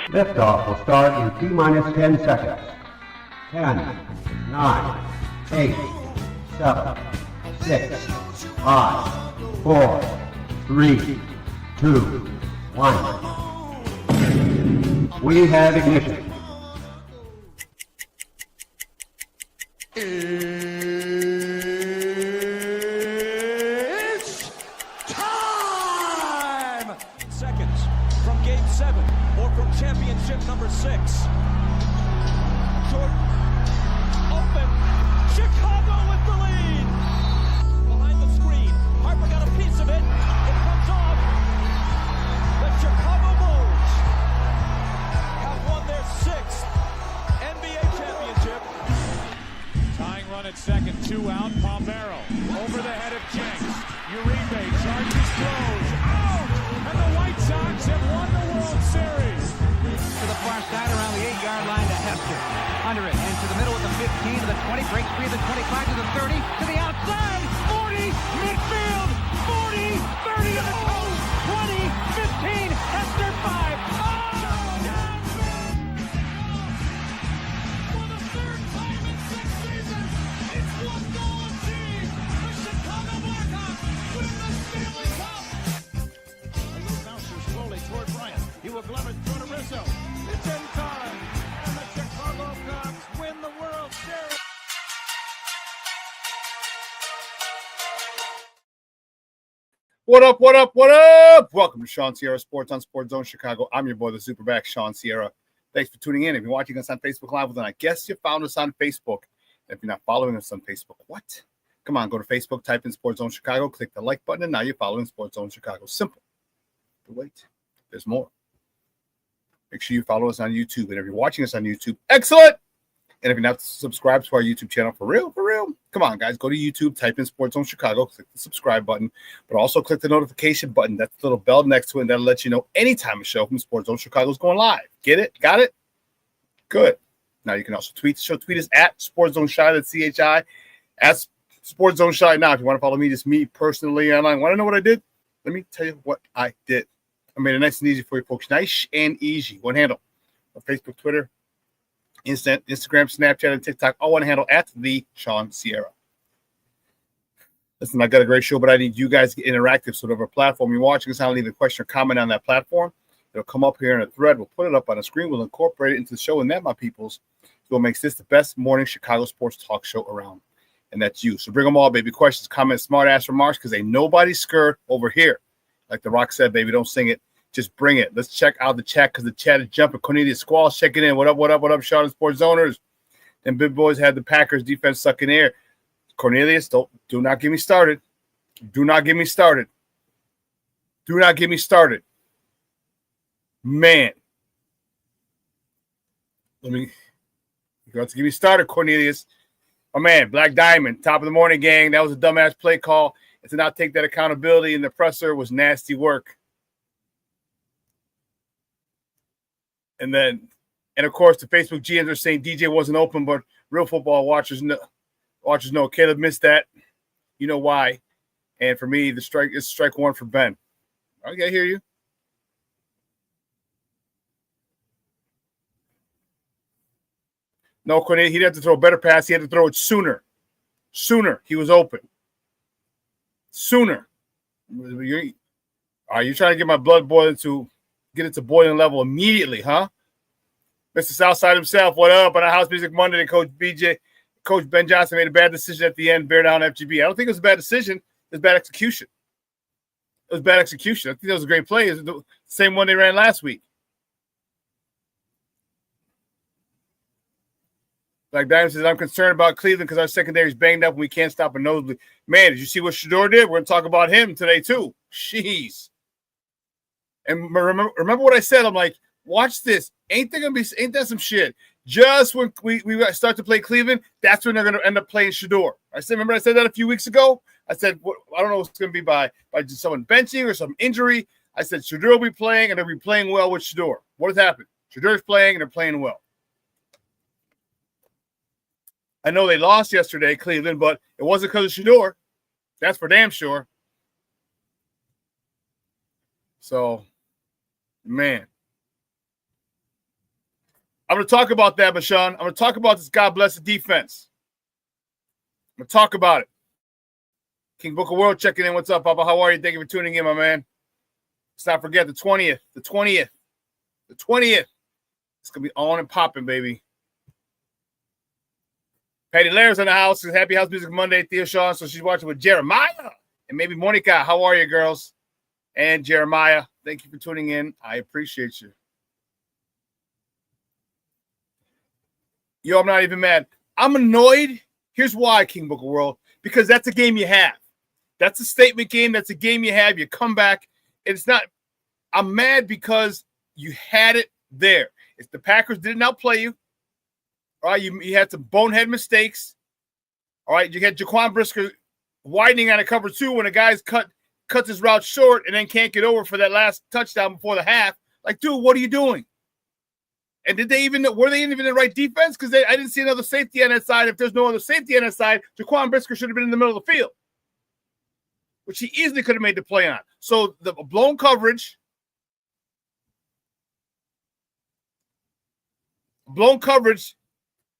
Liftoff will start in T-minus 10 seconds. 10, 9, 8, 7, 6, 5, 4, 3, 2, 1. We have ignition. It's time! Seconds from Game 7 or from Championship number 6. Jordan, open, Chicago with the lead! Behind the screen, Harper got a piece of it. It comes off. The Chicago Bulls have won their 6th NBA championship. Tying run at second, 2 out, Palmero over the head of Jenks. Uribe charges, throws, out! And the White Sox have won the World Series. To the far side around the 8-yard line to Hester. Under it, and to the middle of the 15, to the 20, breaks free of the 25, to the 30, to the outside, 40, midfield, 40, 30 to the post, 20, 15, Hester 5. For the 3rd time in 6 seasons, it's one goal achieved. The Chicago Blackhawks win the Stanley Cup. A little bouncer slowly toward Bryant. He will glove it through to Rizzo. It's in time, and the Chicago Cubs win the World Series. What up, what up, what up? Welcome to ShawnSierraSports on Sports Zone Chicago. I'm your boy, the SuperBack, Shawn Sierra. Thanks for tuning in. If you're watching us on Facebook Live, well, then I guess you found us on Facebook. If you're not following us on Facebook, what? Come on, go to Facebook, type in Sports Zone Chicago, click the like button, and now you're following Sports Zone Chicago. Simple. But wait, there's more. Make sure you follow us on YouTube. And if you're watching us on YouTube, excellent! And if you're not subscribed to our YouTube channel, for real, come on, guys. Go to YouTube, type in Sports Zone Chicago, click the subscribe button, but also click the notification button. That's the little bell next to it, and that'll let you know anytime a show from Sports Zone Chicago is going live. Get it? Got it? Good. Now you can also tweet the show. Tweet us at Sports Zone Shy, that's CHI, at Sports Zone Shy. Now, if you want to follow me, just me personally online. Want to know what I did? Let me tell you what I did. I made it nice and easy for you folks. Nice and easy. One handle. On Facebook, Twitter, Instagram, Snapchat, and TikTok. All one handle at the Shawn Sierra. Listen, I got a great show, but I need you guys to get interactive. So whatever platform you're watching us on, leave a question or comment on that platform. It'll come up here in a thread. We'll put it up on the screen. We'll incorporate it into the show. And that, my peoples, is what makes this the best morning Chicago sports talk show around. And that's you. So bring them all, baby. Questions, comments, smart-ass remarks, because ain't nobody scared over here. Like The Rock said, baby, don't sing it. Just bring it. Let's check out the chat because the chat is jumping. Cornelius Squall's checking in. What up, what up, what up, Shawn Sports Owners? Them big boys had the Packers defense sucking air. Cornelius, do not get me started. Do not get me started. Do not get me started. Man. You got to get me started, Cornelius. Oh, man, Black Diamond, top of the morning, gang. That was a dumbass play call. And to not take that accountability in the presser was nasty work. And of course, the Facebook GMs are saying DJ wasn't open, but real football watchers know Caleb missed that. You know why. And for me, the strike is strike one for Ben. Okay, I hear you. No, Cornelius, he didn't have to throw a better pass. He had to throw it sooner. Sooner. He was open. Sooner. Are you trying to get my blood get it to boiling level immediately, huh? Mr. Southside himself, what up? On a House Music Monday, Coach Ben Johnson made a bad decision at the end, bear down FGB. I don't think it was a bad decision. It was bad execution. I think that was a great play. It's the same one they ran last week. Like Diamond says, I'm concerned about Cleveland because our secondary is banged up and we can't stop a nosebleed. Man, did you see what Shador did? We're going to talk about him today, too. Jeez. And remember what I said? I'm like, watch this. Ain't that some shit? Just when we start to play Cleveland, that's when they're going to end up playing Shador. Remember I said that a few weeks ago? I said, I don't know if it's going to be by just someone benching or some injury. I said, Shador will be playing, and they'll be playing well with Shador. What has happened? Shador's playing, and they're playing well. I know they lost yesterday, Cleveland, but it wasn't because of Shador. That's for damn sure. So, man. I'm going to talk about that, Shawn. I'm going to talk about this God bless the defense. I'm going to talk about it. King Book of World checking in. What's up, Papa? How are you? Thank you for tuning in, my man. Let's not forget the 20th. The 20th. The 20th. It's going to be on and popping, baby. Patty Laird's in the house. It's Happy House Music Monday, Theo Shawn. So she's watching with Jeremiah and maybe Monica. How are you, girls? And Jeremiah, thank you for tuning in. I appreciate you. Yo, I'm not even mad. I'm annoyed. Here's why, King Book of World. Because that's a game you have. That's a statement game. That's a game you have. You come back. It's not. I'm mad because you had it there. If the Packers didn't outplay you, all right, you had some bonehead mistakes. All right, you had Jaquan Brisker widening on a cover 2 when a guy's cuts his route short and then can't get over for that last touchdown before the half. Like, dude, what are you doing? And were they even in the right defense? Because I didn't see another safety on that side. If there's no other safety on that side, Jaquan Brisker should have been in the middle of the field, which he easily could have made the play on. So the blown coverage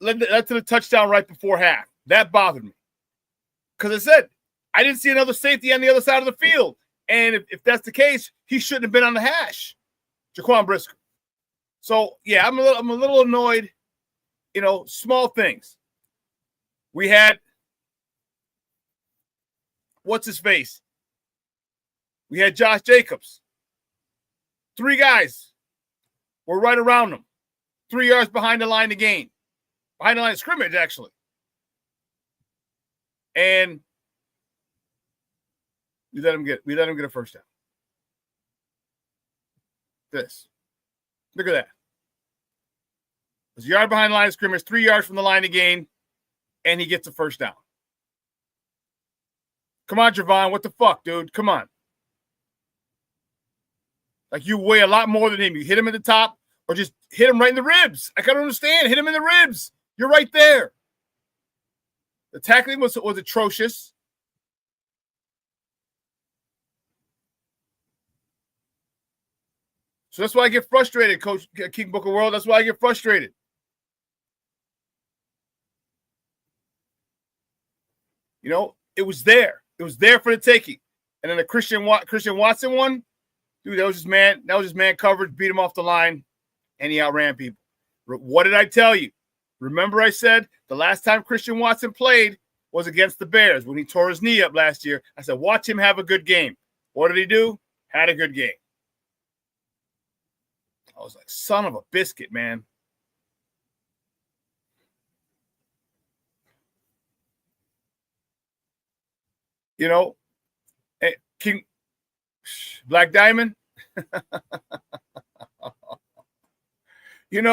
led to the touchdown right before half. That bothered me. Because I said, I didn't see another safety on the other side of the field. And if that's the case, he shouldn't have been on the hash, Jaquan Brisker. So, yeah, I'm a little annoyed, small things. We had, what's his face? We had Josh Jacobs. 3 guys were right around him. 3 yards behind the line of gain. Behind the line of scrimmage, actually. And we let him get a first down. Look at that. There's a yard behind the line of scrimmage, 3 yards from the line of gain, and he gets a first down. Come on, Gervon. What the fuck, dude? Come on. Like, you weigh a lot more than him. You hit him at the top or just hit him right in the ribs. I can't understand. Hit him in the ribs. You're right there. The tackling was atrocious. So that's why I get frustrated, Coach King Book of World. That's why I get frustrated. It was there. It was there for the taking. And then the Christian Watson one, dude, that was just man coverage, beat him off the line, and he outran people. What did I tell you? Remember I said the last time Christian Watson played was against the Bears when he tore his knee up last year. I said, watch him have a good game. What did he do? Had a good game. I was like, son of a biscuit, man. King Black Diamond. He's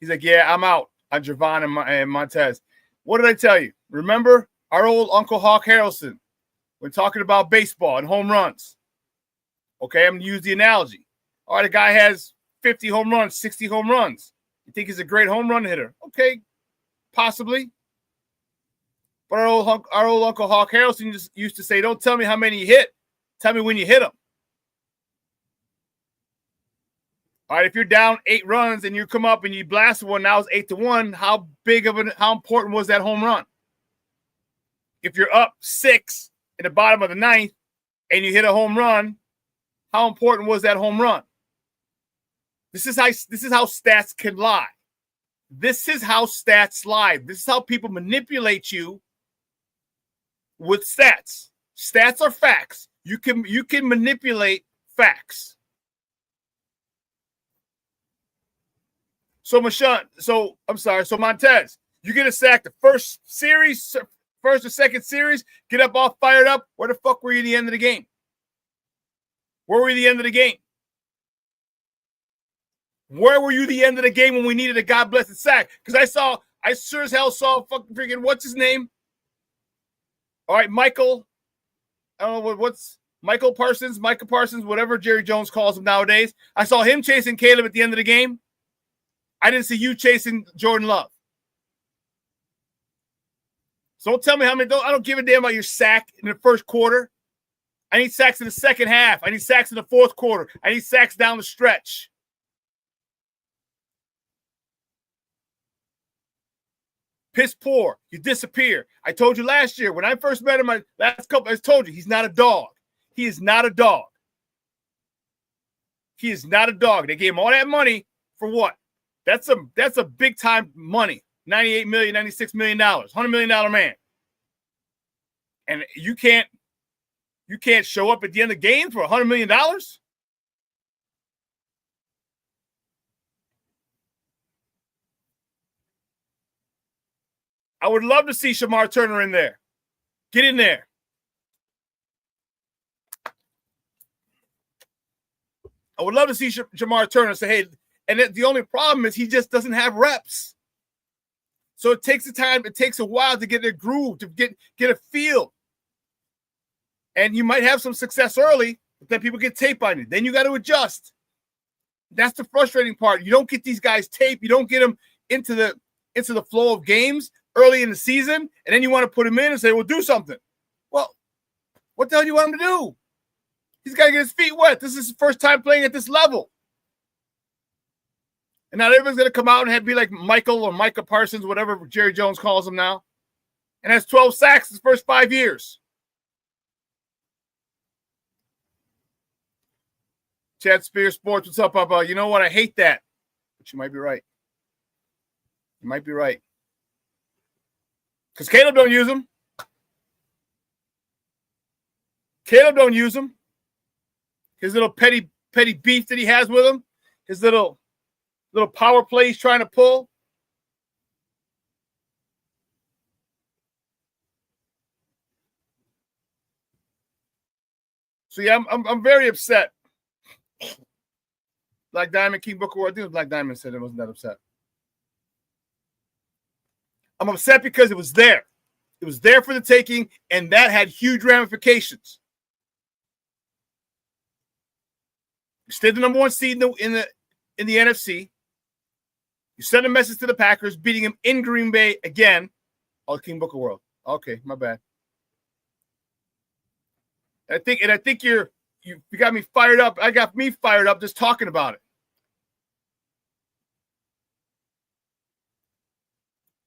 like, yeah, I'm out on Gervon and Montez. What did I tell you? Remember our old Uncle Hawk Harrelson when talking about baseball and home runs? Okay, I'm going to use the analogy. All right, a guy has 50 home runs, 60 home runs. You think he's a great home run hitter? Okay, possibly. But our old Uncle Hawk Harrelson just used to say, don't tell me how many you hit. Tell me when you hit them. All right, if you're down 8 runs and you come up and you blast one, now it's 8-1, how important was that home run? If you're up 6 in the bottom of the 9th and you hit a home run, how important was that home run? This is how stats can lie. This is how stats lie. This is how people manipulate you with stats. Stats are facts. You can manipulate facts. So Montez, you get a sack the first or second series, get up all fired up. Where the fuck were you at the end of the game? Where were you at the end of the game? Where were you at the end of the game when we needed a God blessed sack? Because I sure as hell saw fucking freaking, what's his name? All right, Michael. I don't know what's Michael Parsons, whatever Jerry Jones calls him nowadays. I saw him chasing Caleb at the end of the game. I didn't see you chasing Jordan Love. So don't tell me how many. I don't give a damn about your sack in the first quarter. I need sacks in the second half. I need sacks in the fourth quarter. I need sacks down the stretch. Piss poor. You disappear. I told you last year when I first met him, I told you he's not a dog. He is not a dog. He is not a dog. They gave him all that money for what? That's a big time money. $98 million, $96 million, $100 million man. And you can't show up at the end of the game for $100 million? I would love to see Shamar Turner in there. Get in there. I would love to see Shamar Turner say, hey, and the only problem is he just doesn't have reps. So it takes the time. It takes a while to get a groove, to get a feel. And you might have some success early, but then people get tape on you. Then you got to adjust. That's the frustrating part. You don't get these guys tape. You don't get them into the flow of games early in the season, and then you want to put him in and say, well, do something. Well, what the hell do you want him to do? He's got to get his feet wet. This is his first time playing at this level. And not everyone's going to come out and be like Michael or Micah Parsons, whatever Jerry Jones calls him now, and has 12 sacks his first 5 years. Chad Spears Sports, what's up, Papa? You know what? I hate that. But you might be right. You might be right. Because Caleb don't use him. Caleb don't use him. His little petty beef that he has with him. His little power play he's trying to pull. So yeah, I'm very upset. Black Diamond, King Booker, I think it was Black Diamond said it wasn't that upset. I'm upset because it was there. It was there for the taking, and that had huge ramifications. You stayed the number one seed in the NFC. You sent a message to the Packers, beating them in Green Bay again. Oh, King Booker World. Okay, my bad. I think you got me fired up. I got me fired up just talking about it.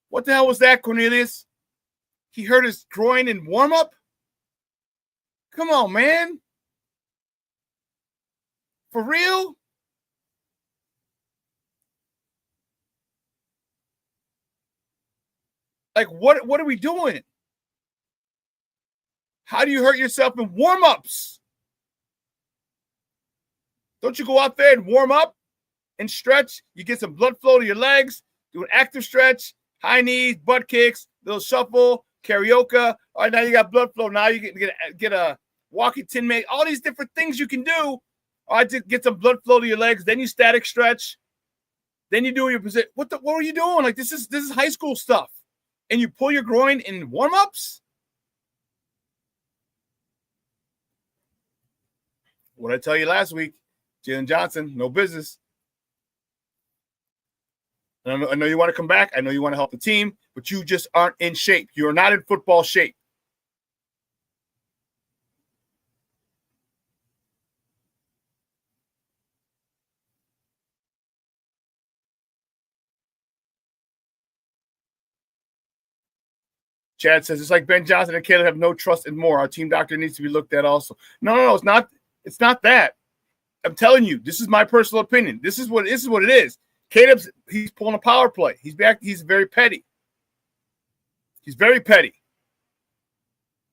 What the hell was that, Cornelius? He hurt his groin in warm-up? Come on, man. For real? Like, what are we doing? How do you hurt yourself in warm-ups? Don't you go out there and warm up and stretch? You get some blood flow to your legs, do an active stretch, high knees, butt kicks, little shuffle, karaoke. All right, now you got blood flow. Now you get a walking tin mate. All these different things you can do. All right, to get some blood flow to your legs. Then you static stretch. Then you do your position. What are you doing? Like this is high school stuff. And you pull your groin in warm-ups? What did I tell you last week? Jalen Johnson, no business. And I know you want to come back. I know you want to help the team, but you just aren't in shape. You're not in football shape. Chad says, it's like Ben Johnson and Caleb have no trust in Moore. Our team doctor needs to be looked at also. No, it's not. It's not that. I'm telling you, this is my personal opinion. This is what it is. Caleb's he's pulling a power play. He's back. He's very petty. He's very petty.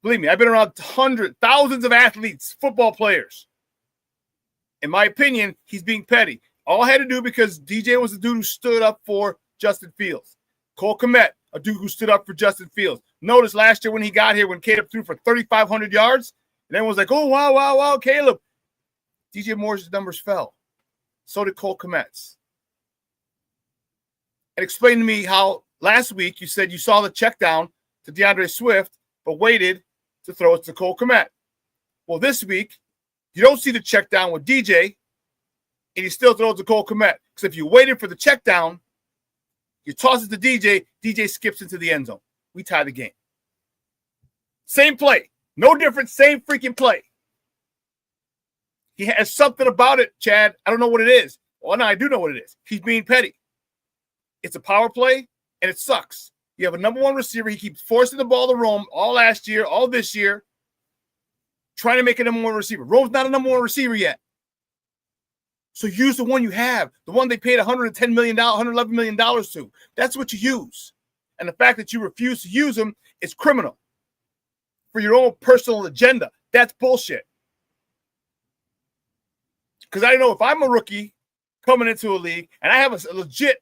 Believe me, I've been around thousands of athletes, football players. In my opinion, he's being petty. All I had to do because DJ was the dude who stood up for Justin Fields. Cole Kmet, a dude who stood up for Justin Fields. Notice last year when he got here, when Caleb threw for 3,500 yards, and everyone was like, oh, wow, Caleb. DJ Moore's numbers fell. So did Cole Kmet's. And explain to me how last week you said you saw the check down to DeAndre Swift, but waited to throw it to Cole Kmet. Well, this week, you don't see the check down with DJ, and you still throw it to Cole Kmet. Because if you waited for the check down, you toss it to DJ, DJ skips into the end zone. We tie the game. Same play. No difference, same freaking play. He has something about it, Chad. I don't know what it is. Well, no, I do know what it is. He's being petty. It's a power play, and it sucks. You have a number one receiver. He keeps forcing the ball to Rome all last year, all this year, trying to make a number one receiver. Rome's not a number one receiver yet. So use the one you have, the one they paid $110 million, $111 million to. That's what you use. And the fact that you refuse to use them is criminal for your own personal agenda. That's bullshit. Because I know if I'm a rookie coming into a league and I have a legit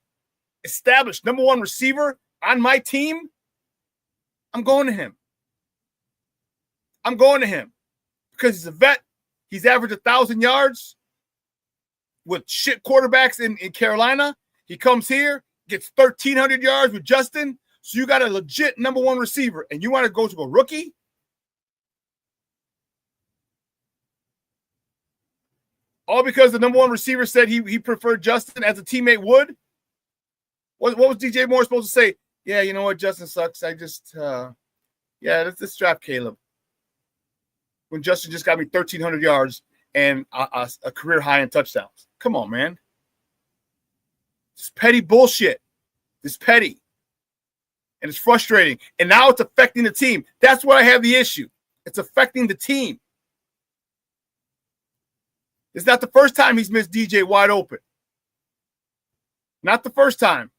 established number one receiver on my team, I'm going to him. I'm going to him because he's a vet. He's averaged 1,000 yards with shit quarterbacks in Carolina. He comes here, gets 1,300 yards with Justin. So you got a legit number one receiver, and you want to go to a rookie? All because the number one receiver said he preferred Justin as a teammate would? What was DJ Moore supposed to say? Yeah, you know what? Justin sucks. I just, let's draft Caleb. When Justin just got me 1,300 yards and a career high in touchdowns. Come on, man. It's petty bullshit. It's petty. And it's frustrating. And now it's affecting the team. That's where I have the issue. It's affecting the team. It's not the first time he's missed DJ wide open. Not the first time.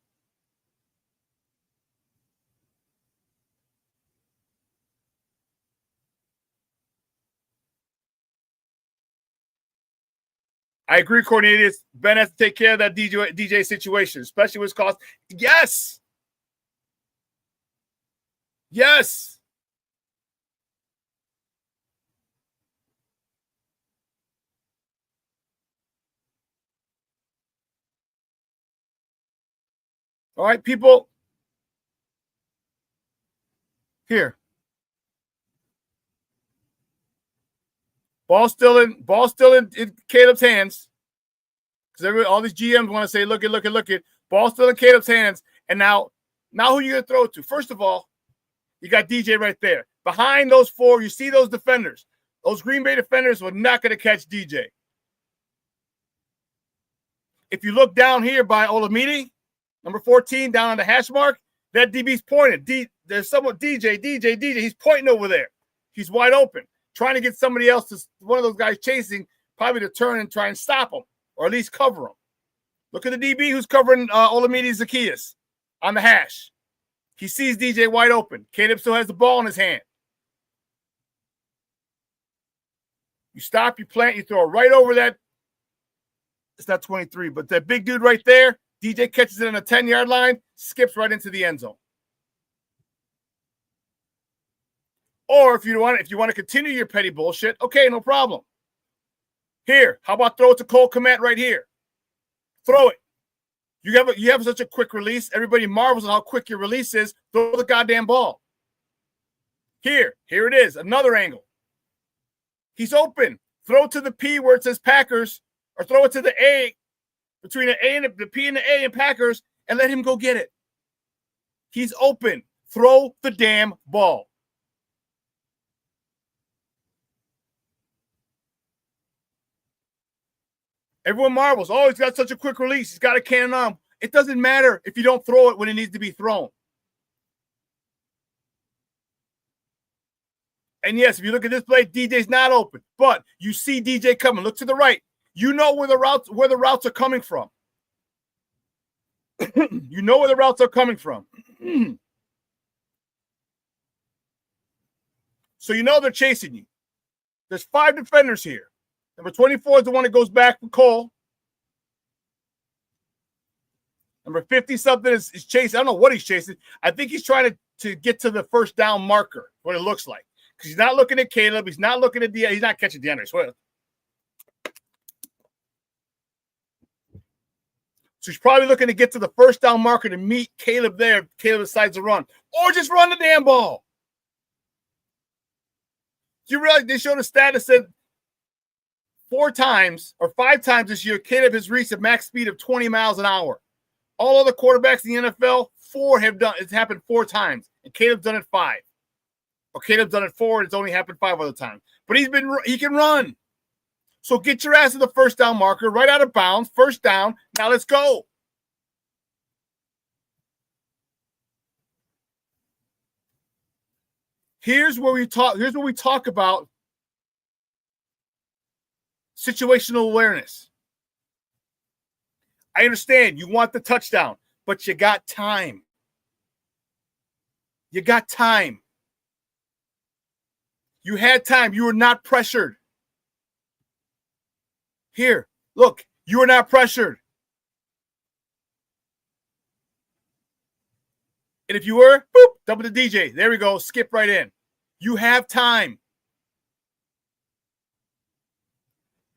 I agree, Cornelius. Ben has to take care of that DJ situation, especially with his cost. Yes. Yes. All right, people. Here. Ball still in Caleb's hands. Because all these GMs want to say, look it. Ball still in Caleb's hands. And now who are you going to throw it to? First of all, you got DJ right there. Behind those four, you see those defenders. Those Green Bay defenders were not going to catch DJ. If you look down here by Olamide, number 14, down on the hash mark, that DB's pointed. There's someone, DJ. He's pointing over there. He's wide open, trying to get somebody else, one of those guys chasing, probably to turn and try and stop him, or at least cover him. Look at the DB who's covering Olamide Zacchaeus on the hash. He sees DJ wide open. Caleb still has the ball in his hand. You stop, you plant, you throw it right over that. It's not 23, but that big dude right there, DJ catches it on the 10-yard line, skips right into the end zone. Or if you want to continue your petty bullshit, okay, no problem. Here, how about throw it to Cole Kmet right here? Throw it. You have such a quick release. Everybody marvels at how quick your release is. Throw the goddamn ball. Here it is, another angle. He's open. Throw it to the P where it says Packers, or throw it to the A, between the A and the P and the A and Packers, and let him go get it. He's open. Throw the damn ball. Everyone marvels. Oh, he's got such a quick release. He's got a cannon arm. It doesn't matter if you don't throw it when it needs to be thrown. And yes, if you look at this play, DJ's not open. But you see DJ coming. Look to the right. You know where the routes are coming from. You know where the routes are coming from. So you know they're chasing you. There's 5 defenders here. Number 24 is the one that goes back for Cole. Number 50-something is chasing. I don't know what he's chasing. I think he's trying to get to the first down marker, what it looks like. Because he's not looking at Caleb. He's not looking at he's not catching DeAndre Swift. So he's probably looking to get to the first down marker to meet Caleb there. Caleb decides to run. Or just run the damn ball. Do you realize they showed a stat that said 5 times this year, Caleb has reached a max speed of 20 miles an hour. All other quarterbacks in the NFL, 4 have done it's happened 4 times, and Caleb's done it 5. Or Caleb's done it 4, and it's only happened 5 other times. But he can run. So get your ass to the first down marker, right out of bounds, first down. Now let's go. Here's where we talk about situational awareness. I understand you want the touchdown, but you got time. You got time. You had time. You were not pressured. Here, look, you were not pressured. And if you were, boop, double the DJ. There we go. Skip right in. You have time.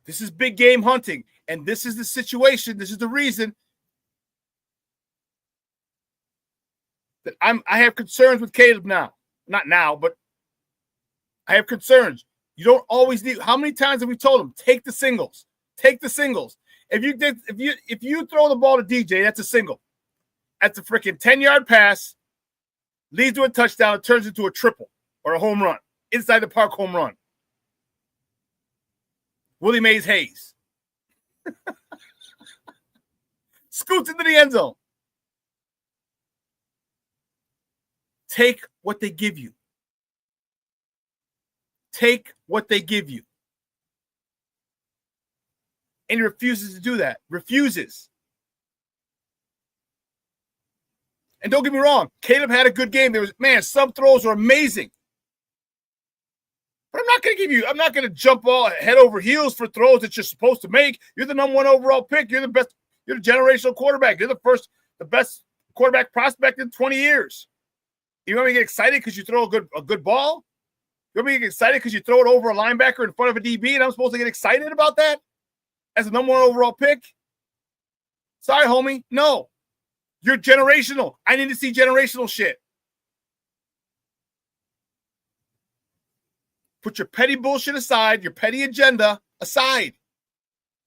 This is big game hunting. And this is the situation. This is the reason that I have concerns with Caleb now. Not now, but I have concerns. You don't always need. How many times have we told him, take the singles? Take the singles. If you throw the ball to DJ, that's a single. That's a freaking 10-yard pass, leads to a touchdown, it turns into a triple or a home run. Inside the park home run. Willie Mays Hayes. Scoots into the end zone. Take what they give you. Take what they give you. And he refuses to do that. Refuses. And don't get me wrong, Caleb had a good game. Some throws were amazing. But I'm not going to jump all head over heels for throws that you're supposed to make. You're the number 1 overall pick. You're the best. You're the generational quarterback. You're the best quarterback prospect in 20 years. You want me to get excited because you throw a good ball? You want me to get excited because you throw it over a linebacker in front of a DB and I'm supposed to get excited about that as the number 1 overall pick? Sorry, homie. No. You're generational. I need to see generational shit. Put your petty bullshit aside, your petty agenda aside,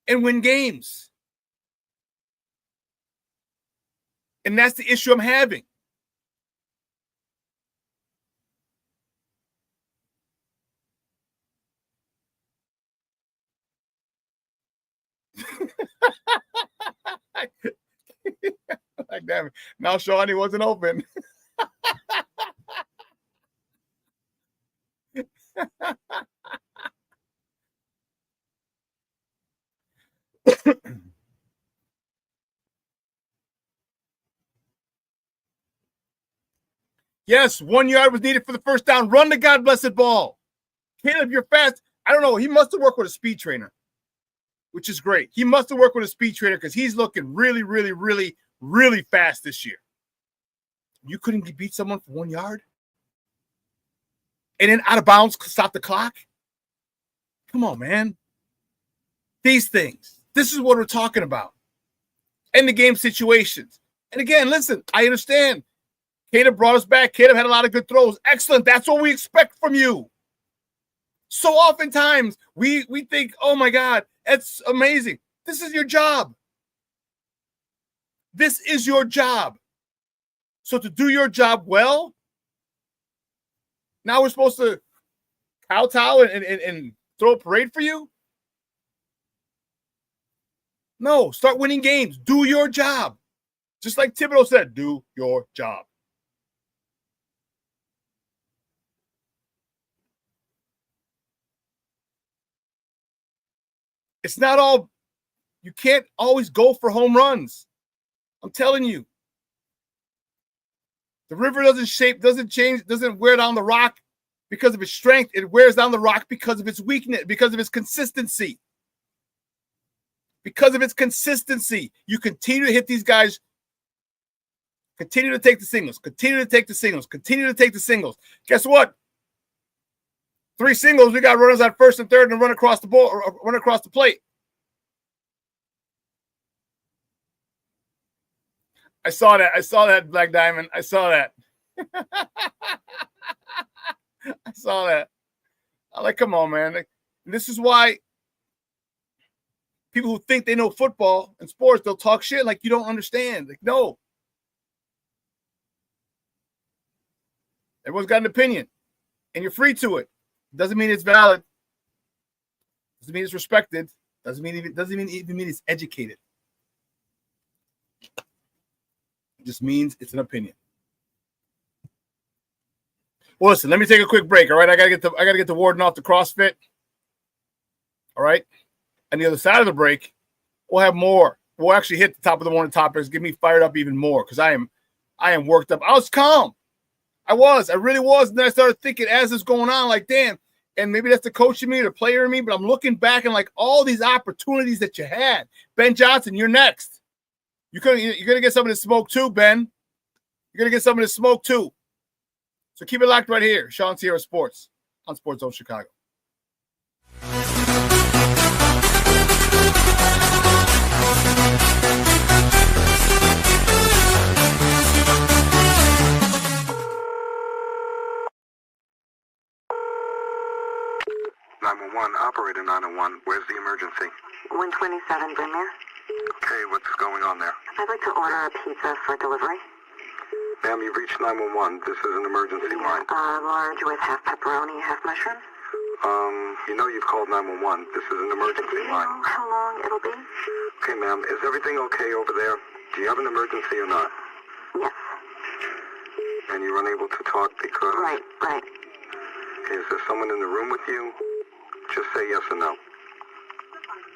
and win games. And that's the issue I'm having. Like that. Now Shawn, he wasn't open. Yes, 1 yard was needed for the first down. Run the God blessed ball. Caleb, you're fast. I don't know. He must have worked with a speed trainer, which is great. He must have worked with a speed trainer because he's looking really, really, really, really fast this year. You couldn't beat someone for 1 yard? And then out of bounds, stop the clock? Come on, man. These things. This is what we're talking about. End the game situations. And again, listen, I understand. Caleb brought us back. Caleb had a lot of good throws. Excellent. That's what we expect from you. So oftentimes we think, oh my God, that's amazing. This is your job. This is your job. So to do your job well, now we're supposed to kowtow and throw a parade for you? No, start winning games. Do your job. Just like Thibodeau said, do your job. It's not all, you can't always go for home runs. I'm telling you. The river doesn't change, doesn't wear down the rock because of its strength. It wears down the rock because of its weakness, because of its consistency. Because of its consistency. You continue to hit these guys. Continue to take the singles. Continue to take the singles. Continue to take the singles. Guess what? 3 singles. We got runners on first and third and run across the ball, or run across the plate. I saw that. I saw that, Black Diamond. I saw that. I saw that. I'm like, come on, man. Like, this is why people who think they know football and sports, they'll talk shit like you don't understand. Like, no. Everyone's got an opinion, and you're free to it. Doesn't mean it's valid. Doesn't mean it's respected. Doesn't mean it's educated. It just means it's an opinion. Well, listen, let me take a quick break. All right, I gotta get the warden off the CrossFit. All right, and the other side of the break, we'll have more. We'll actually hit the top of the morning topics, get me fired up even more because I am worked up. I was calm. I really was. And then I started thinking as it's going on, like, damn, and maybe that's the coach in me, the player in me, but I'm looking back and like all these opportunities that you had. Ben Johnson, you're next. You're gonna get some of this smoke too, Ben. You're gonna get some of this smoke too. So keep it locked right here. Shawn Sierra Sports on Sports Zone Chicago. Operator 901, where's the emergency? 127 Brynmere. Okay, what's going on there? I'd like to order a pizza for delivery. Ma'am, you've reached 911. This is an emergency line. Large with half pepperoni, half mushrooms. You know you've called 911. This is an emergency Do you line. know how long it'll be? Okay, ma'am, is everything okay over there? Do you have an emergency or not? Yes. And you're unable to talk because... Right. Is there someone in the room with you? Just say yes or no.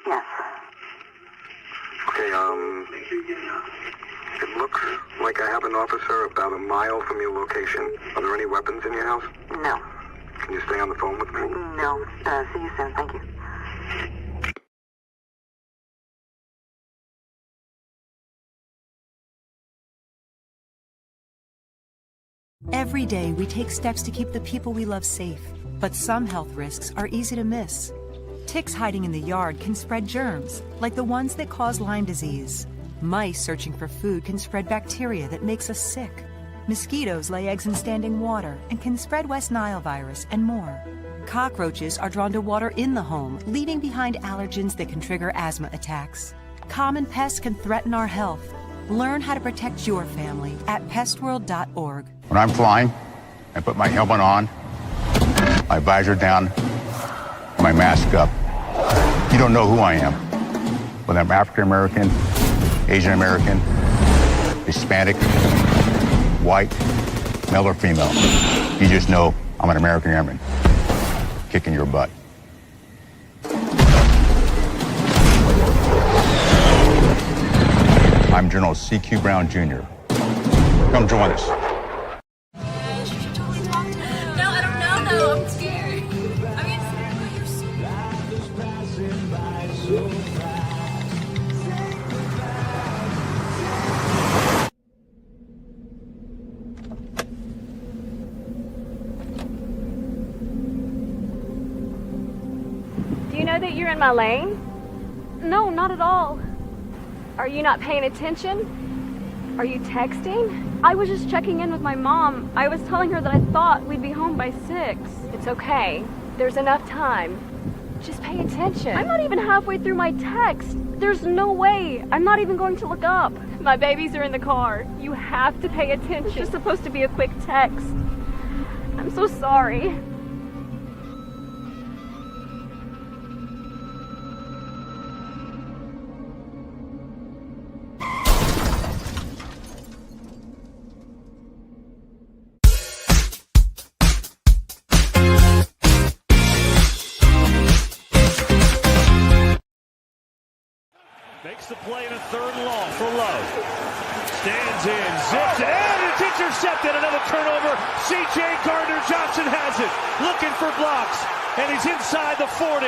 Yes. Okay, it looks like I have an officer about a mile from your location. Are there any weapons in your house? No. Can you stay on the phone with me? No. See you soon. Thank you. Every day, we take steps to keep the people we love safe. But some health risks are easy to miss. Ticks hiding in the yard can spread germs, like the ones that cause Lyme disease. Mice searching for food can spread bacteria that makes us sick. Mosquitoes lay eggs in standing water and can spread West Nile virus and more. Cockroaches are drawn to water in the home, leaving behind allergens that can trigger asthma attacks. Common pests can threaten our health. Learn how to protect your family at pestworld.org. When I'm flying, I put my helmet on, my visor down, my mask up. You don't know who I am. Whether I'm African American, Asian American, Hispanic, white, male or female. You just know I'm an American airman kicking your butt. I'm General C.Q. Brown Jr. Come join us. No, I don't know though. I'm scared. I mean, you're so... Do you know that you're in my lane? No, not at all. Are you not paying attention? Are you texting? I was just checking in with my mom. I was telling her that I thought we'd be home by 6. It's okay. There's enough time. Just pay attention. I'm not even halfway through my text. There's no way. I'm not even going to look up. My babies are in the car. You have to pay attention. It's just supposed to be a quick text. I'm so sorry. Makes the play in a 3rd and long for Love. Stands in, zips it, and it's intercepted. Another turnover. C.J. Gardner-Johnson has it. Looking for blocks, and he's inside the 40.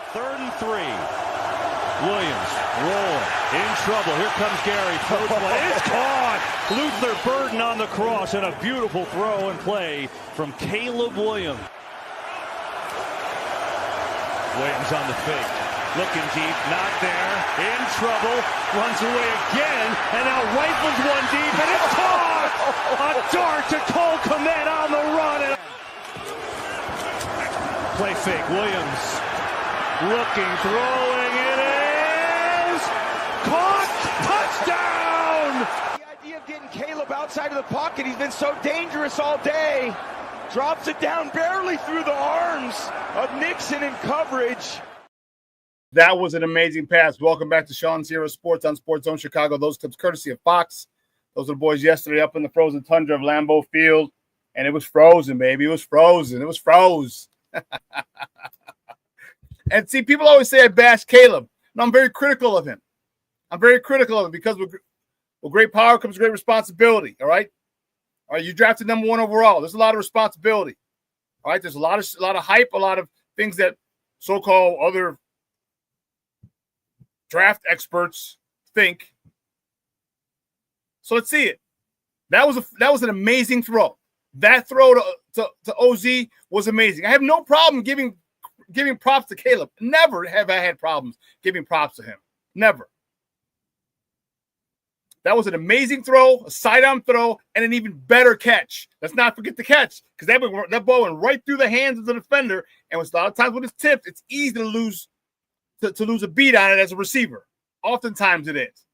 3rd and 3. Williams rolling, in trouble. Here comes Gary. Throws play. It's caught. Luther Burden on the cross, and a beautiful throw and play from Caleb Williams. Williams on the fake. Looking deep, not there, in trouble, runs away again, and now rifles one deep, and it's caught! A dart to Cole Kmet on the run. Play fake, Williams looking, throwing, it is caught! Touchdown! The idea of getting Caleb outside of the pocket, he's been so dangerous all day. Drops it down barely through the arms of Nixon in coverage. That was an amazing pass. Welcome back to Shawn Sierra Sports on Sports Zone Chicago. Those clips courtesy of Fox. Those are the boys yesterday up in the frozen tundra of Lambeau Field. And it was frozen, baby. It was frozen. It was froze. And see, people always say I bash Caleb. No, I'm very critical of him. I'm very critical of him because with great power comes great responsibility. All right. All right. You drafted number 1 overall. There's a lot of responsibility. All right. There's a lot of hype, a lot of things that so-called other draft experts think. So let's see it. That was an amazing throw. That throw to OZ was amazing. I have no problem giving props to Caleb. Never have I had problems giving props to him. Never. That was an amazing throw, a sidearm throw, and an even better catch. Let's not forget the catch, because that ball went right through the hands of the defender. And a lot of times when it's tipped, it's easy to lose a beat on it as a receiver. Oftentimes it is.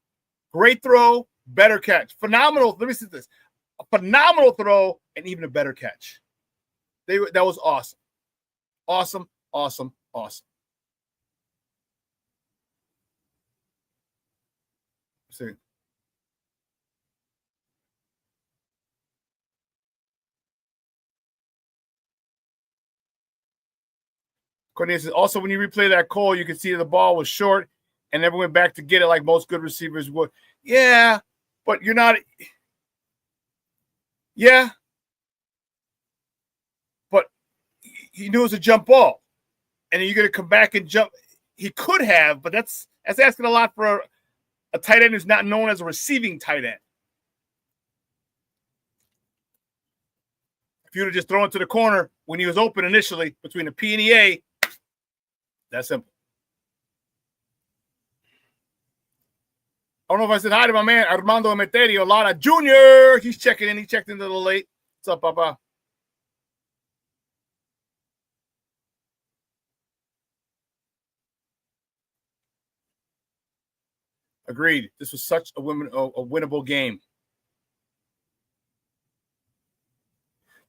Great throw, better catch. Phenomenal. Let me see this. A phenomenal throw and even a better catch. That was awesome. Awesome, awesome, awesome. Let's see. Courtney says, also, when you replay that call, you can see the ball was short and never went back to get it like most good receivers would. Yeah, but you're not. Yeah. But he knew it was a jump ball. And you're going to come back and jump. He could have, but that's asking a lot for a tight end who's not known as a receiving tight end. If you would have just thrown it to the corner when he was open initially between the P and the A, that's simple. I don't know if I said hi to my man, Armando Emeterio Lara Jr. He's checking in. He checked in a little late. What's up, Papa? Agreed. This was such a winnable game.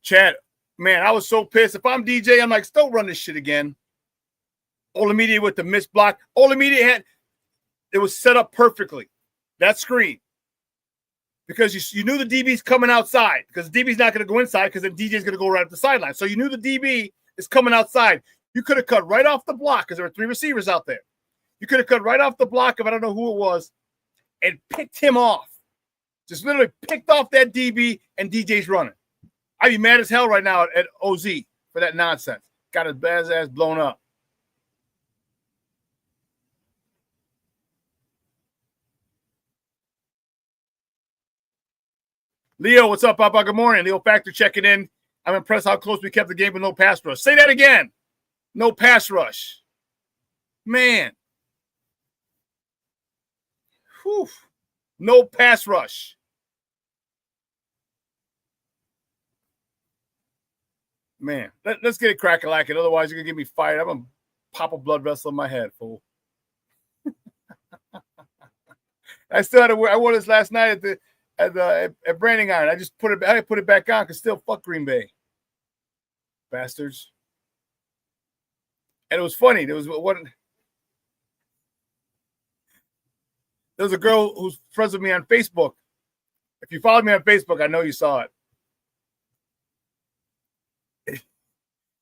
Chad, man, I was so pissed. If I'm DJ, I'm like, don't run this shit again. Olamide with the missed block. Olamide it was set up perfectly. That screen. Because you knew the DB's coming outside. Because the DB's not going to go inside because the DJ's going to go right up the sideline. So you knew the DB is coming outside. You could have cut right off the block because there were 3 receivers out there. You could have cut right off the block, if I don't know who it was, and picked him off. Just literally picked off that DB, and DJ's running. I'd be mad as hell right now at OZ for that nonsense. Got his bad ass blown up. Leo, what's up, Papa? Good morning. Leo Factor checking in. I'm impressed how close we kept the game with no pass rush. Say that again. No pass rush. Man. Whew. No pass rush. Man, let's get it crack-a-lacking. Otherwise, you're going to get me fired. I'm going to pop a blood vessel in my head, fool. I still had I wore this last night at Branding Iron. I just put it back on because still fuck Green Bay. Bastards. And it was funny. There was a girl who's friends with me on Facebook. If you followed me on Facebook, I know you saw it.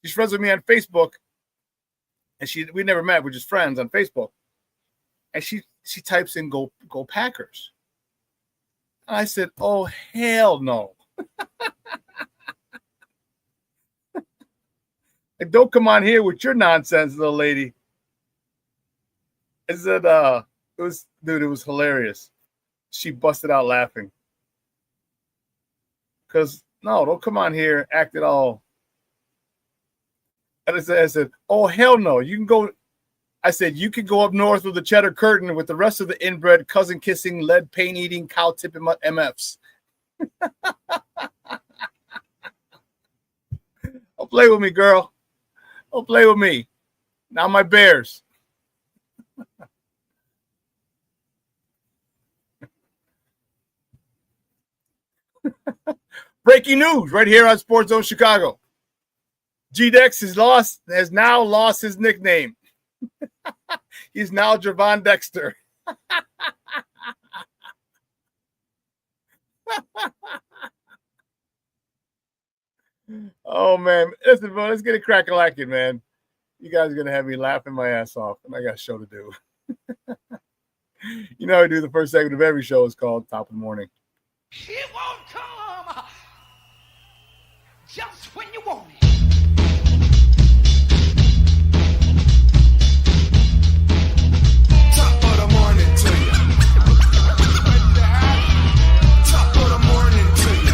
She's friends with me on Facebook, and we never met. We're just friends on Facebook. And she types in "Go Packers," and I said, "Oh hell no!" Like, don't come on here with your nonsense, little lady. I said, it was hilarious. She busted out laughing. Because, no, don't come on here acting all. And I said, oh, hell no. You can go. I said, you can go up north with the cheddar curtain with the rest of the inbred, cousin-kissing, lead paint-eating, cow-tipping MFs. Don't play with me, girl. Don't play with me. Now my Bears. Breaking news right here on Sports Zone Chicago. G-Dex has now lost his nickname. He's now Gervon Dexter. Oh, man. Listen, bro, let's get it crack-a-lacking, man. You guys are going to have me laughing my ass off, and I got a show to do. You know how I do the first segment of every show is called Top of the Morning. It won't come just when you want it. Top of the morning to you. Top of the morning to you.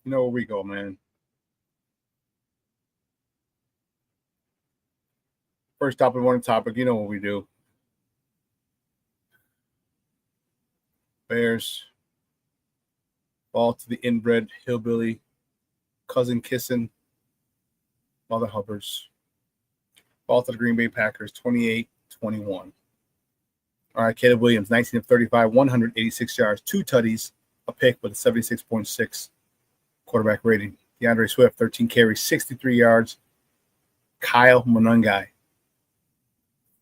You know where we go, man. First top of the morning topic, you know what we do. Bears fall to the inbred hillbilly, cousin kissing mother hubbers. Fall to the Green Bay Packers 28-21. All right, Caleb Williams, 19 of 35, 186 yards, 2 tutties, a pick with a 76.6 quarterback rating. DeAndre Swift, 13 carries, 63 yards. Kyle Monungai,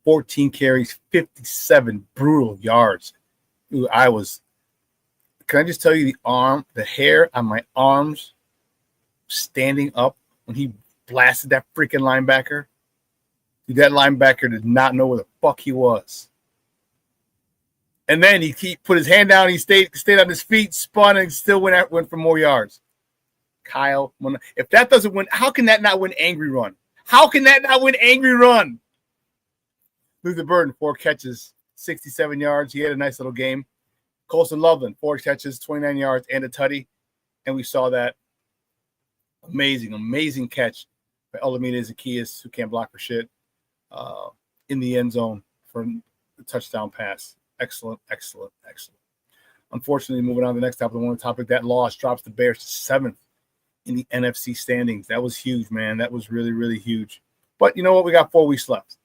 14 carries, 57 brutal yards. Ooh, can I just tell you the hair on my arms standing up when he blasted that freaking linebacker? Dude, that linebacker did not know where the fuck he was. And then he put his hand down, he stayed on his feet, spun, and still went for more yards. Kyle, if that doesn't win, how can that not win angry run? How can that not win angry run? Luther Burden, 4 catches, 67 yards. He had a nice little game. Colson Loveland, 4 catches, 29 yards, and a tutty. And we saw that amazing catch by Olamide Zaccheaus, who can't block for shit, in the end zone for the touchdown pass. Excellent. Unfortunately, moving on to the next topic, that loss drops the Bears to 7th in the NFC standings. That was huge, man. That was really, really huge. But you know what? We got 4 weeks left.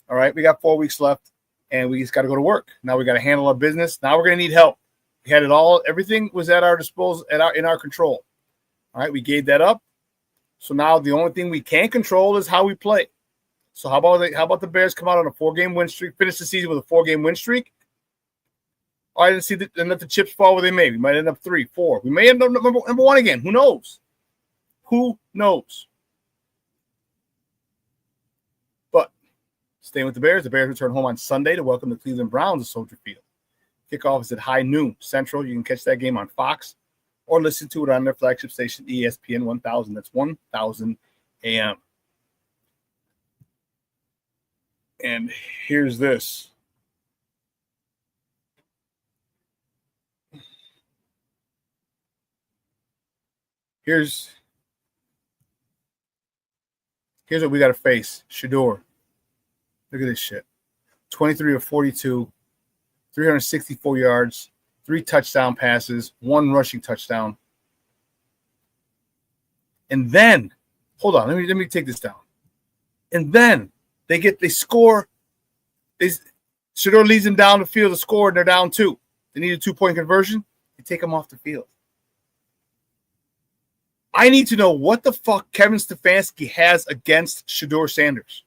All right, we got 4 weeks left, and we just got to go to work. Now we got to handle our business. Now we're going to need help. We had it all. Everything was at our disposal, in our control. All right, we gave that up. So now the only thing we can control is how we play. So how about the Bears come out on a 4-game win streak, finish the season with a 4-game win streak? I didn't see and let the chips fall where they may. We might end up 3, 4. We may end up number 1 again. Who knows? Who knows? But staying with the Bears return home on Sunday to welcome the Cleveland Browns to Soldier Field. Kickoff is at high noon Central. You can catch that game on Fox or listen to it on their flagship station, ESPN 1000. That's 1000 a.m. And here's this. Here's what we got to face. Shador. Look at this shit. 23 of 42, 364 yards, 3 touchdown passes, 1 rushing touchdown. And then, hold on, let me take this down. And then they score. Shador leads them down the field to score, and they're down 2. They need a 2-point conversion. They take them off the field. I need to know what the fuck Kevin Stefanski has against Shador Sanders.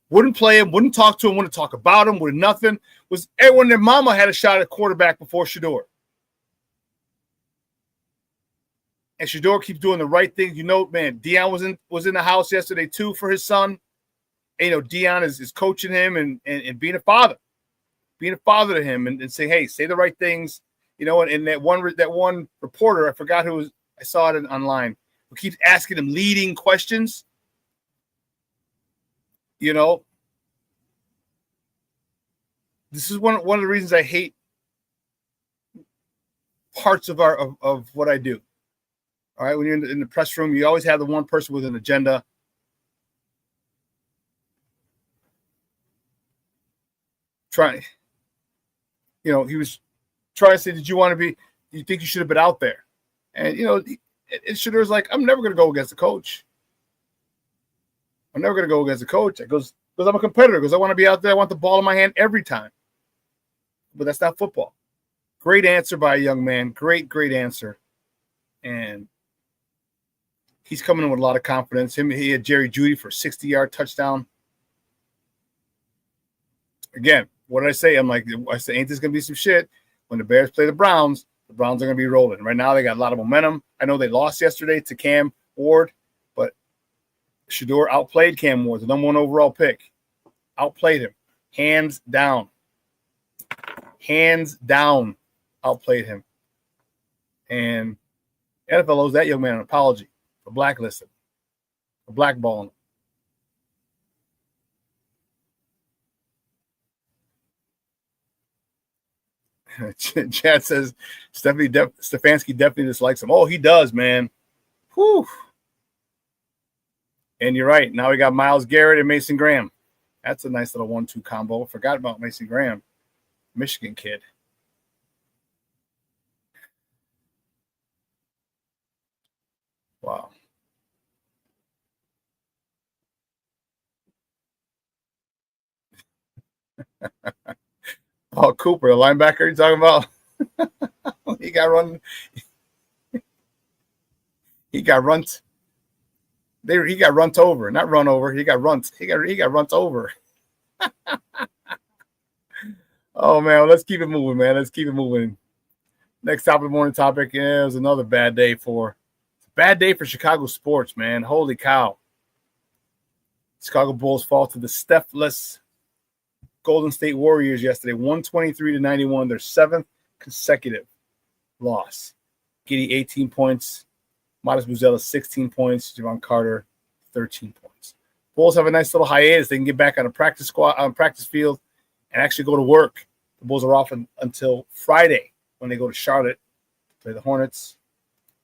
Wouldn't play him, wouldn't talk to him, wouldn't talk about him, would nothing. Was everyone their mama had a shot at quarterback before Shador. And Shador keeps doing the right thing. You know, man, Deion was in the house yesterday too for his son. And, you know, Deion is coaching him and being a father to him and saying, hey, say the right things. You know, and that one reporter, I forgot who was. I saw it online. Who keeps asking him leading questions. You know, this is one of the reasons I hate parts of what I do. All right, when you're in the press room, you always have the one person with an agenda. He was trying to say, do you think you should have been out there? And, you know, Shador's like, I'm never going to go against the coach. I'm never going to go against the coach. It goes, because I'm a competitor, because I want to be out there. I want the ball in my hand every time. But that's not football. Great answer by a young man. Great answer. And he's coming in with a lot of confidence. He had Jerry Jeudy for a 60-yard touchdown. Again, what did I say? I said, ain't this going to be some shit? when the Bears play the Browns are going to be rolling. Right now, they got a lot of momentum. I know they lost yesterday to Cam Ward, but Shador outplayed Cam Ward, the number 1 overall pick. Outplayed him. Hands down. Hands down. Outplayed him. And NFL owes that young man an apology for blacklisting, for blackballing. Chad says Stefanski definitely dislikes him. Oh, he does, man. Whew. And you're right. Now we got Myles Garrett and Mason Graham. That's a nice little 1-2 combo. Forgot about Mason Graham, Michigan kid. Wow. Paul Cooper, the linebacker you're talking about? He got run. He got run. He got run over, not run over. He got run. He got run over. Oh man, well, let's keep it moving, man. Let's keep it moving. Next top of the morning topic is another bad day for Chicago sports, man. Holy cow! Chicago Bulls fall to the Steph-less Golden State Warriors yesterday, 123-91, their 7th consecutive loss. Giddey 18 points, Modest Buzella 16 points, Javon Carter 13 points. Bulls have a nice little hiatus. They can get back on a practice field and actually go to work. The Bulls are off until Friday when they go to Charlotte to play the Hornets.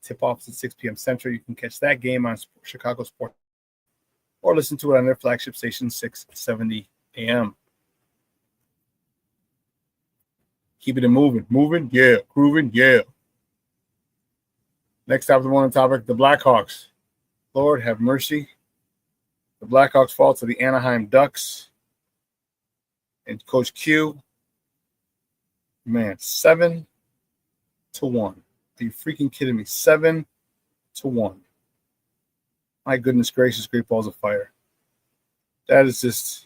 Tip-off is at 6 p.m. Central. You can catch that game on Chicago Sports or listen to it on their flagship station, 670 a.m. Keeping it moving, yeah, grooving, yeah. Next up, the morning topic, the Blackhawks. Lord have mercy. The Blackhawks fall to the Anaheim Ducks. And Coach Q, man, 7-1. Are you freaking kidding me? 7-1. My goodness gracious, great balls of fire. That is just.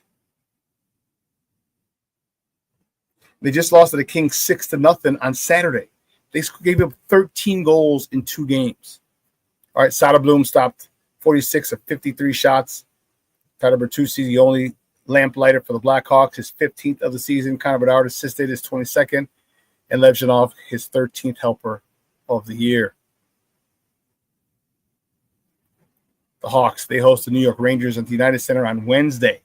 They just lost to the Kings 6-0 on Saturday. They gave up 13 goals in 2 games. All right, Soderblom stopped 46 of 53 shots. Tyler Bertuzzi, the only lamplighter for the Blackhawks, his 15th of the season. Connor Bedard assisted his 22nd. And Lev Zhinov, his 13th helper of the year. The Hawks, they host the New York Rangers at the United Center on Wednesday.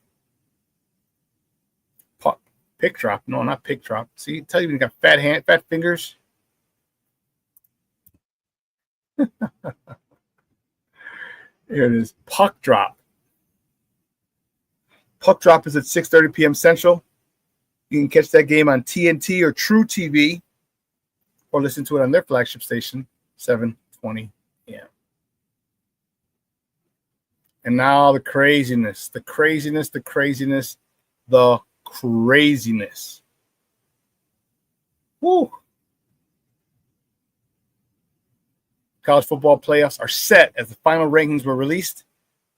Pick drop. No, not pick drop. See, tell you when you got fat fingers. Here it is. Puck drop. Puck drop is at 6:30 p.m. Central. You can catch that game on TNT or True TV or listen to it on their flagship station, 7:20 a.m. And now the craziness. Woo. College football playoffs are set as the final rankings were released.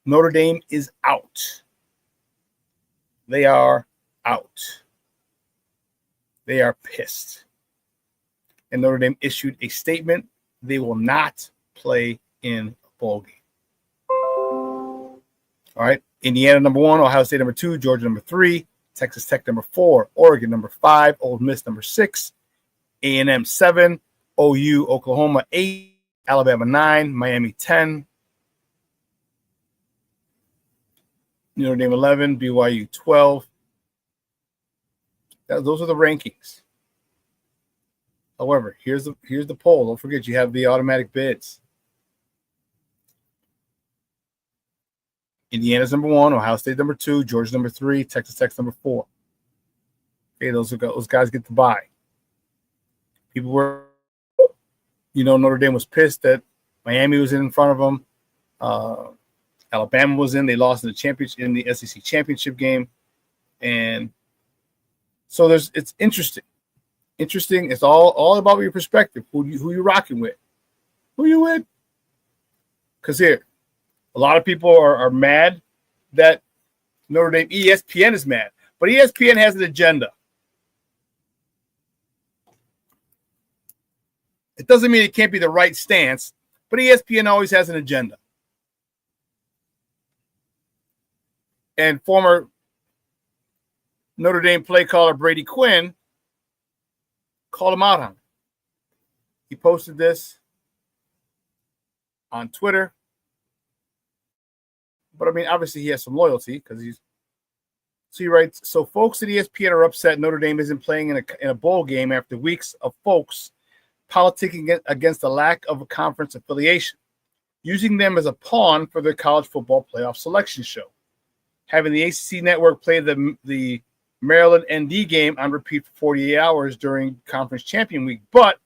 Notre Dame is out. They are out. They are pissed. And Notre Dame issued a statement. They will not play in a bowl game. All right. Indiana, number 1. Ohio State, number 2. Georgia, number 3. Texas Tech, number 4. Oregon, number 5. Ole Miss, number 6. A&M, 7. OU, Oklahoma, 8. Alabama, 9. Miami, 10. Notre Dame, 11. BYU, 12. Those are the rankings. However, here's the poll. Don't forget, you have the automatic bids. Indiana's number 1, Ohio State number 2, Georgia number 3, Texas Tech's number 4. Okay, those guys get the bye. People were, Notre Dame was pissed that Miami was in front of them. Alabama was in. They lost in the SEC championship game, and so it's interesting. Interesting. It's all about your perspective. Who you rocking with? Who you with? Because here, a lot of people are mad that Notre Dame, ESPN is mad. But ESPN has an agenda. It doesn't mean it can't be the right stance, but ESPN always has an agenda. And former Notre Dame play caller Brady Quinn called him out on it. He posted this on Twitter. But, I mean, obviously he has some loyalty because he's – so he writes, so folks at ESPN are upset Notre Dame isn't playing in a bowl game after weeks of folks politicking against the lack of a conference affiliation, using them as a pawn for their college football playoff selection show. Having the ACC network play the Maryland ND game on repeat for 48 hours during Conference Champion Week. But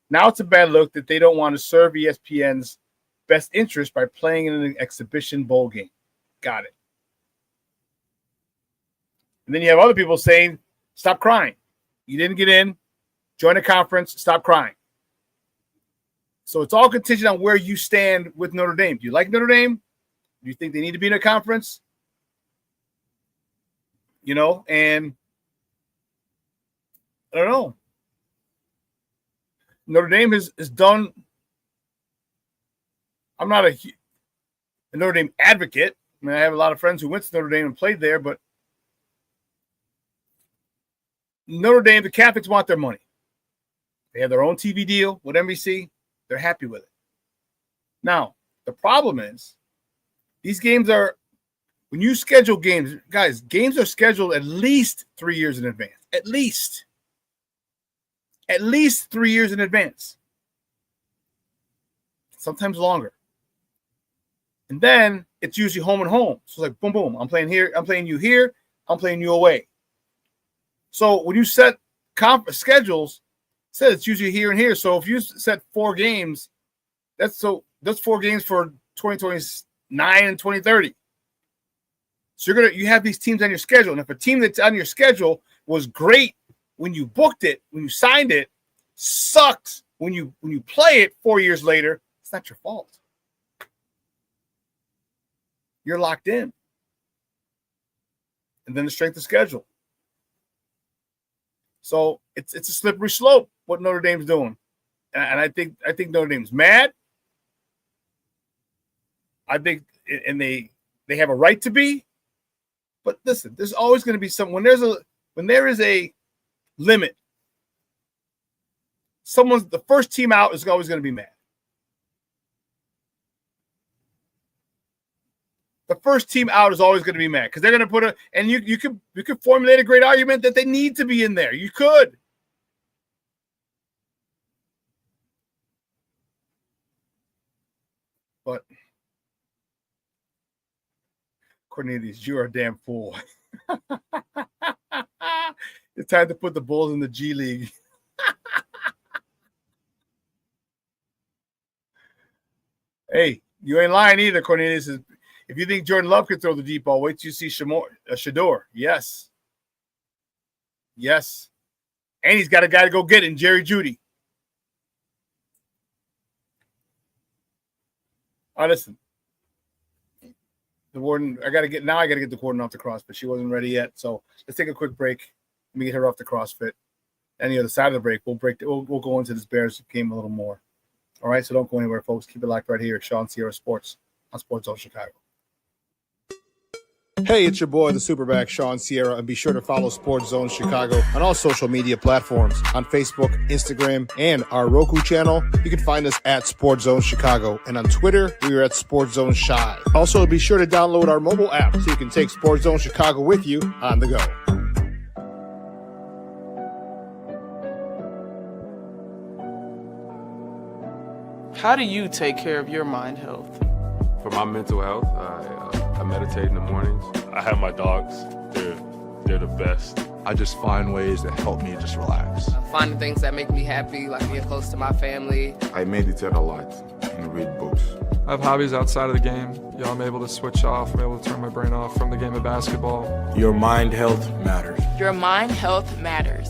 now it's a bad look that they don't want to serve ESPN's best interest by playing in an exhibition bowl game. Got it. And then you have other people saying, stop crying. You didn't get in. Join a conference. Stop crying. So it's all contingent on where you stand with Notre Dame. Do you like Notre Dame? Do you think they need to be in a conference? You know, and I don't know. Notre Dame has done. I'm not a Notre Dame advocate. I mean, I have a lot of friends who went to Notre Dame and played there, but Notre Dame, the Catholics want their money. They have their own TV deal with NBC. They're happy with it. Now, the problem is these games are, when you schedule games, guys, games are scheduled at least 3 years in advance. At least 3 years in advance. Sometimes longer. And then it's usually home and home. So it's like, boom, boom. I'm playing here. I'm playing you here. I'm playing you away. So when you set schedules, said it's usually here and here. So if you set 4 games, that's 4 games for 2029 and 2030. So you have these teams on your schedule. And if a team that's on your schedule was great when you booked it, when you signed it, sucks when you play it 4 years later, it's not your fault. You're locked in. And then the strength of schedule. So it's a slippery slope what Notre Dame's doing. And I think Notre Dame's mad. I think and they have a right to be. But listen, there's always going to be some when there is a limit, the first team out is always going to be mad. The first team out is always going to be mad because they're going to put and you could formulate a great argument that they need to be in there. You could. But Cornelius, you are a damn fool. It's time to put the Bulls in the G League. Hey, you ain't lying either, Cornelius. If you think Jordan Love can throw the deep ball, wait till you see Shador. Yes. Yes. And he's got a guy to go get in Jerry Jeudy. All right, listen. The warden, I got to get the warden off the CrossFit. She wasn't ready yet. So let's take a quick break. Let me get her off the CrossFit. And the other side of the break, we'll go into this Bears game a little more. All right, so don't go anywhere, folks. Keep it locked right here at Shawn Sierra Sports on Sports Zone Chicago. Hey, it's your boy, the SuperBack, Shawn Sierra, and be sure to follow Sports Zone Chicago on all social media platforms, on Facebook, Instagram, and our Roku channel. You can find us at Sports Zone Chicago, and on Twitter, we are at Sports Zone Shy. Also, be sure to download our mobile app so you can take Sports Zone Chicago with you on the go. How do you take care of your mind health? For my mental health, I meditate in the mornings. I have my dogs. They're the best. I just find ways that help me just relax. Finding things that make me happy, like being close to my family. I meditate a lot and read books. I have hobbies outside of the game. I'm able to switch off. I'm able to turn my brain off from the game of basketball. Your mind health matters. Your mind health matters.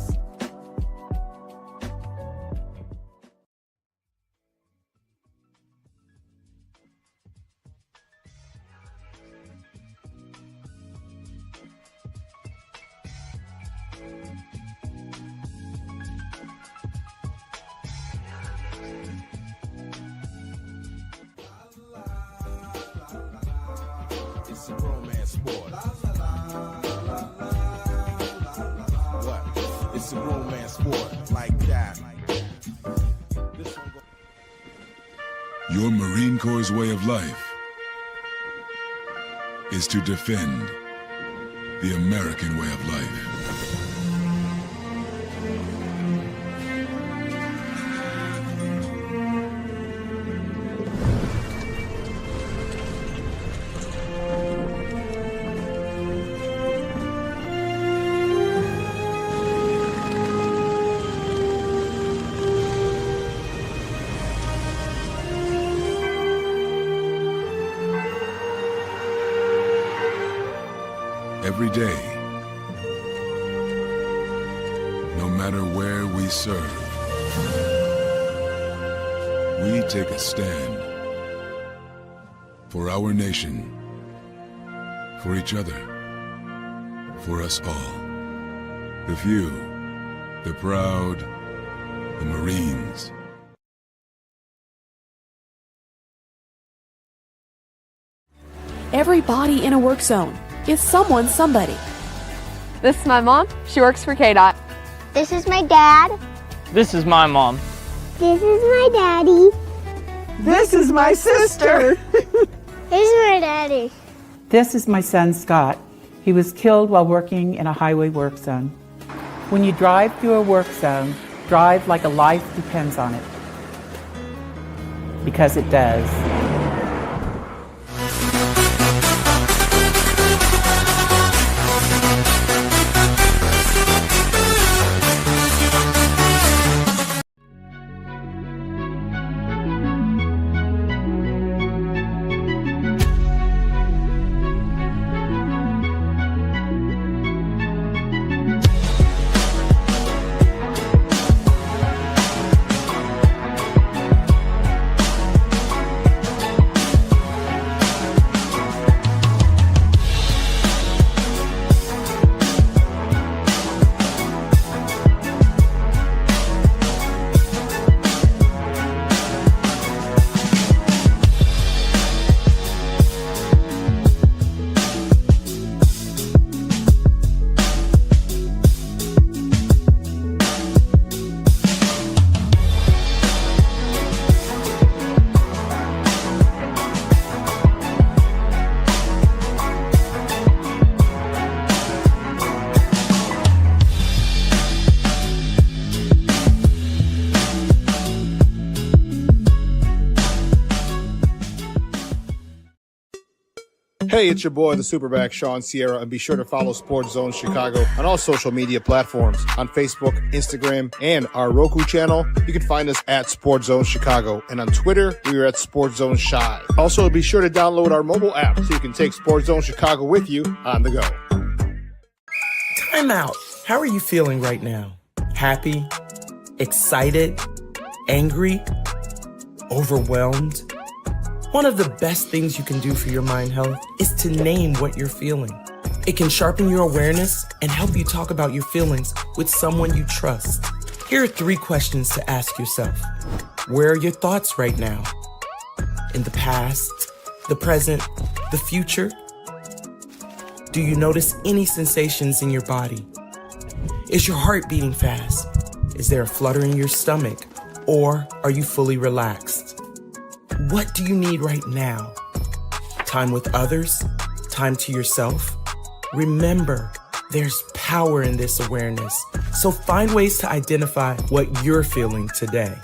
What? It's a romance sport like that. Your Marine Corps' way of life is to defend the American way of life. Every day, no matter where we serve, we take a stand for our nation, for each other, for us all. The few, the proud, the Marines. Every body in a work zone is someone's somebody. This is my mom. She works for KDOT. This is my dad. This is my mom. This is my daddy. This is my sister. This is my daddy. This is my son, Scott. He was killed while working in a highway work zone. When you drive through a work zone, drive like a life depends on it. Because it does. Hey, it's your boy, the SuperBack, Shawn Sierra, and be sure to follow Sports Zone Chicago on all social media platforms on Facebook, Instagram, and our Roku channel. You can find us at Sports Zone Chicago, and on Twitter, we are at Sports Zone Shy. Also, be sure to download our mobile app so you can take Sports Zone Chicago with you on the go. Time out. How are you feeling right now? Happy? Excited? Angry? Overwhelmed? One of the best things you can do for your mind health is to name what you're feeling. It can sharpen your awareness and help you talk about your feelings with someone you trust. Here are 3 questions to ask yourself. Where are your thoughts right now? In the past, the present, the future? Do you notice any sensations in your body? Is your heart beating fast? Is there a flutter in your stomach? Or are you fully relaxed? What do you need right now? Time with others? Time to yourself? Remember, there's power in this awareness. So find ways to identify what you're feeling today.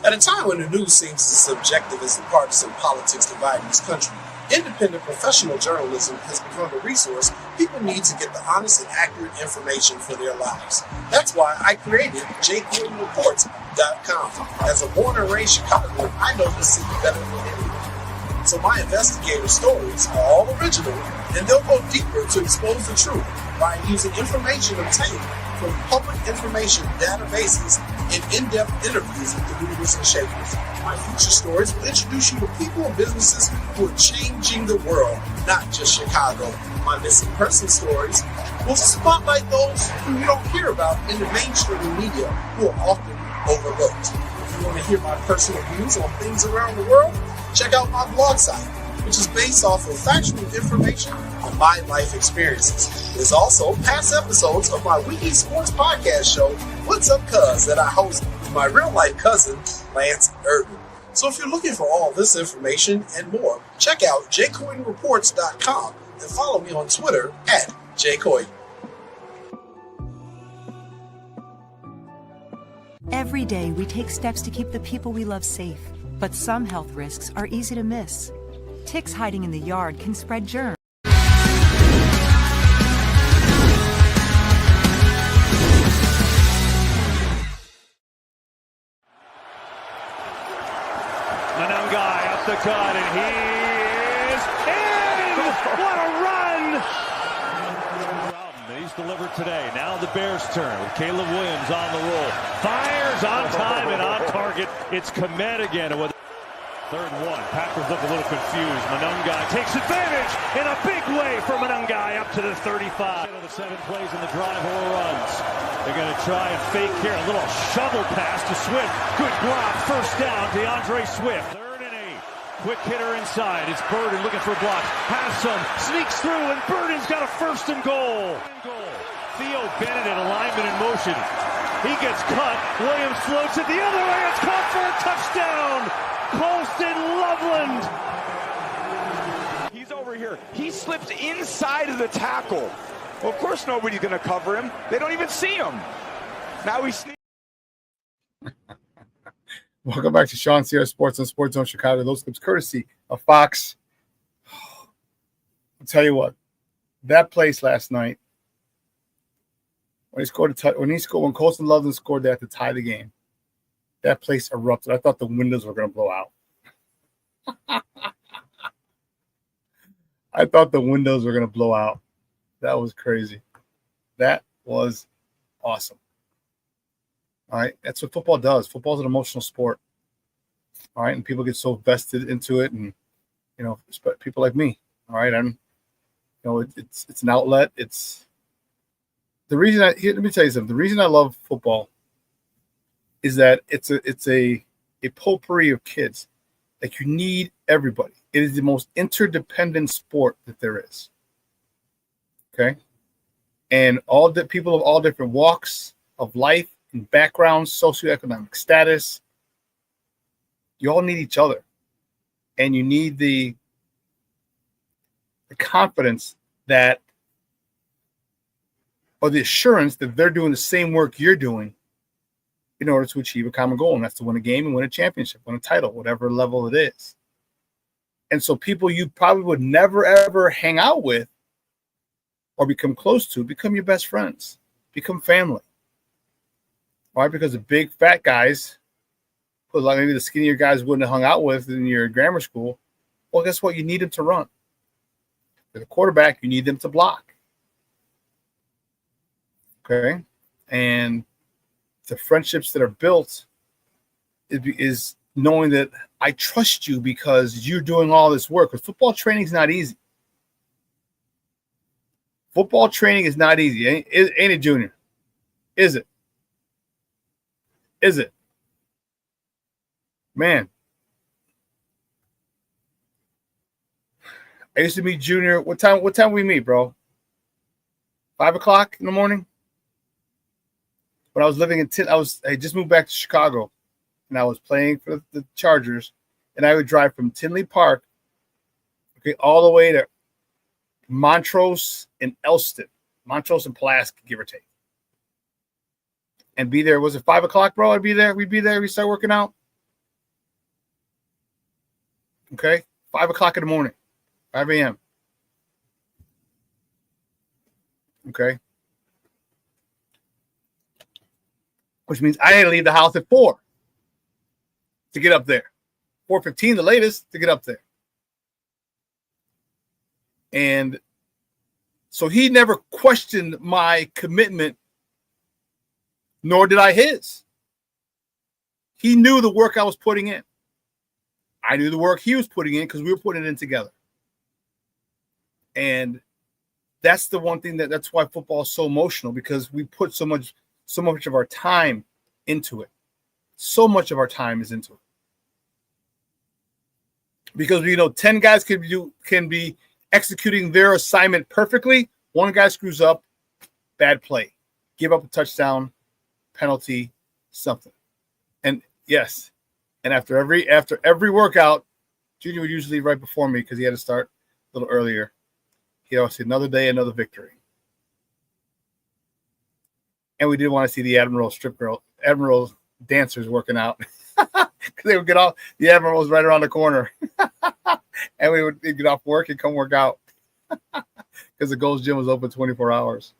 At a time when the news seems as subjective as the partisan politics dividing this country, independent professional journalism has become a resource people need to get the honest and accurate information for their lives. That's why I created JGortonReports.com. As a born and raised Chicagoan, I know this city better than anyone. So my investigative stories are all original, and they'll go deeper to expose the truth by using information obtained from public information databases and in-depth interviews with the movers and shakers. My Future Stories will introduce you to people and businesses who are changing the world, not just Chicago. My Missing Person Stories will spotlight those who you don't hear about in the mainstream media who are often overlooked. If you want to hear my personal views on things around the world, check out my blog site, which is based off of factual information on my life experiences. There's also past episodes of my weekly sports podcast show, What's Up Cuz, that I host with my real-life cousin, Lance Urban. So if you're looking for all this information and more, check out jcoydenreports.com and follow me on Twitter at jcoyden. Every day, we take steps to keep the people we love safe, but some health risks are easy to miss. Ticks hiding in the yard can spread germs. Manungai up the cut, and he is in! What a run! He's delivered today. Now the Bears' turn with Caleb Williams on the roll. Fires on time and on target. It's Komet again. And with 3rd and 1. Packers look a little confused. Manungai takes advantage in a big way for Manungai up to the 35. Of the 7 plays in the drive or runs. They're going to try and fake here. A little shovel pass to Swift. Good block. First down. DeAndre Swift. 3rd and 8. Quick hitter inside. It's Burden looking for a block. Has some. Sneaks through, and Burden's got a 1st and goal. Theo Bennett in alignment in motion. He gets cut. Williams floats it the other way. It's caught for a touchdown. Colston Loveland. He's over here. He slipped inside of the tackle. Well, of course nobody's going to cover him. They don't even see him. Now he's sneaking. Welcome back to Shawn Sierra Sports on Sports Zone Chicago. Those clips courtesy of Fox. I'll tell you what, that place last night, when Colston Loveland scored that to tie the game, that place erupted. I thought the windows were going to blow out. I thought the windows were going to blow out. That was crazy. That was awesome. All right. That's what football does. Football is an emotional sport. All right. And people get so vested into it. And, you know, people like me. All right. It's an outlet. It's the reason let me tell you something. The reason I love football is that it's a potpourri of kids. Like, you need everybody. It is the most interdependent sport that there is. Okay. And all the people of all different walks of life and backgrounds, socioeconomic status, you all need each other. And you need the confidence that, or the assurance that they're doing the same work you're doing in order to achieve a common goal. And that's to win a game and win a championship, win a title, whatever level it is. And so people you probably would never, ever hang out with or become close to become your best friends, become family. Why? Because the big fat guys, like maybe the skinnier guys wouldn't have hung out with in your grammar school. Well, guess what? You need them to run. For the quarterback, you need them to block. Okay? And the friendships that are built is knowing that I trust you because you're doing all this work. Because football training is not easy. Football training is not easy. Ain't it, Junior? Is it? Is it? Man. I used to meet Junior. What time we meet, bro? 5 o'clock in the morning? When I was living in I just moved back to Chicago, and I was playing for the Chargers, and I would drive from Tinley Park, okay, all the way to Montrose and Elston, Montrose and Pulaski, give or take, and be there. Was it 5 o'clock, bro? I'd be there. We'd be there. We start working out. Okay, 5 o'clock in the morning, 5 a.m. Okay. Which means I had to leave the house at 4 to get up there. 4:15, the latest, to get up there. And so he never questioned my commitment, nor did I his. He knew the work I was putting in. I knew the work he was putting in because we were putting it in together. And that's the one thing that's why football is so emotional, because we put so much of our time into it. So much of our time is into it. Because 10 guys can be executing their assignment perfectly. One guy screws up, bad play, give up a touchdown, penalty, something. And yes, and after every workout, Junior would usually right before me because he had to start a little earlier. He'd always say, another day, another victory. And we did want to see the Admiral dancers working out. Because they would get off, the Admiral was right around the corner. And we'd get off work and come work out. Because the Gold's Gym was open 24 hours.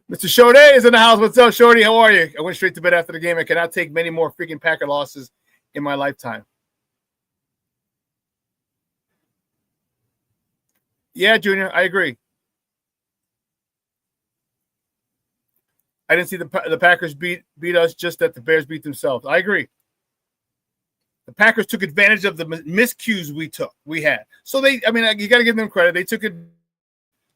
Mr. Shorty is in the house. What's up, Shorty? How are you? I went straight to bed after the game. I cannot take many more freaking Packer losses in my lifetime. Yeah, Junior, I agree. I didn't see the Packers beat us, just that the Bears beat themselves. I agree. The Packers took advantage of the miscues we had. So you got to give them credit. They took it,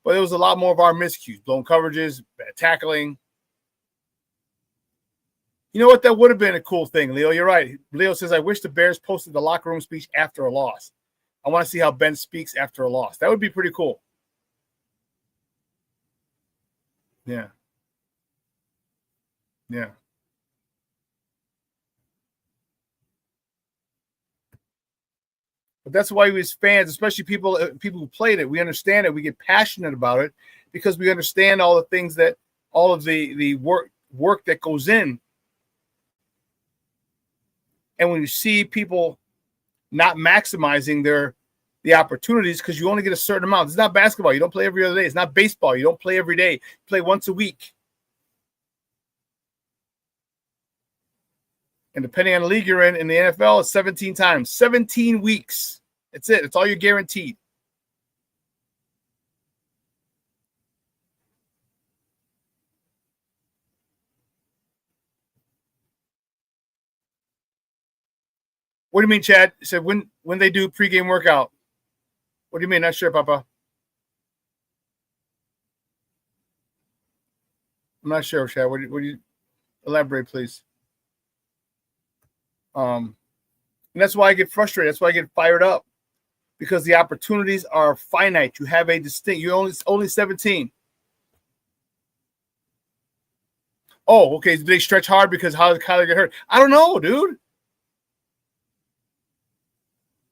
but there was a lot more of our miscues, blown coverages, bad tackling. You know what? That would have been a cool thing, Leo. You're right. Leo says, I wish the Bears posted the locker room speech after a loss. I want to see how Ben speaks after a loss. That would be pretty cool. Yeah. Yeah. But that's why we as fans, especially people who played it, we understand it. We get passionate about it because we understand all the things all of the work that goes in. And when you see people not maximizing the opportunities, because you only get a certain amount. It's not basketball. You don't play every other day. It's not baseball. You don't play every day. You play once a week. And depending on the league you're in the NFL, it's 17 times. 17 weeks. That's it. That's all you're guaranteed. What do you mean, Chad? He said when they do pregame workout. What do you mean? Not sure, Papa. I'm not sure, Chad. What do you elaborate, please? And that's why I get frustrated. That's why I get fired up, because the opportunities are finite. You have you're only 17. Oh, okay. Did they stretch hard because how did Kyler get hurt? I don't know, dude.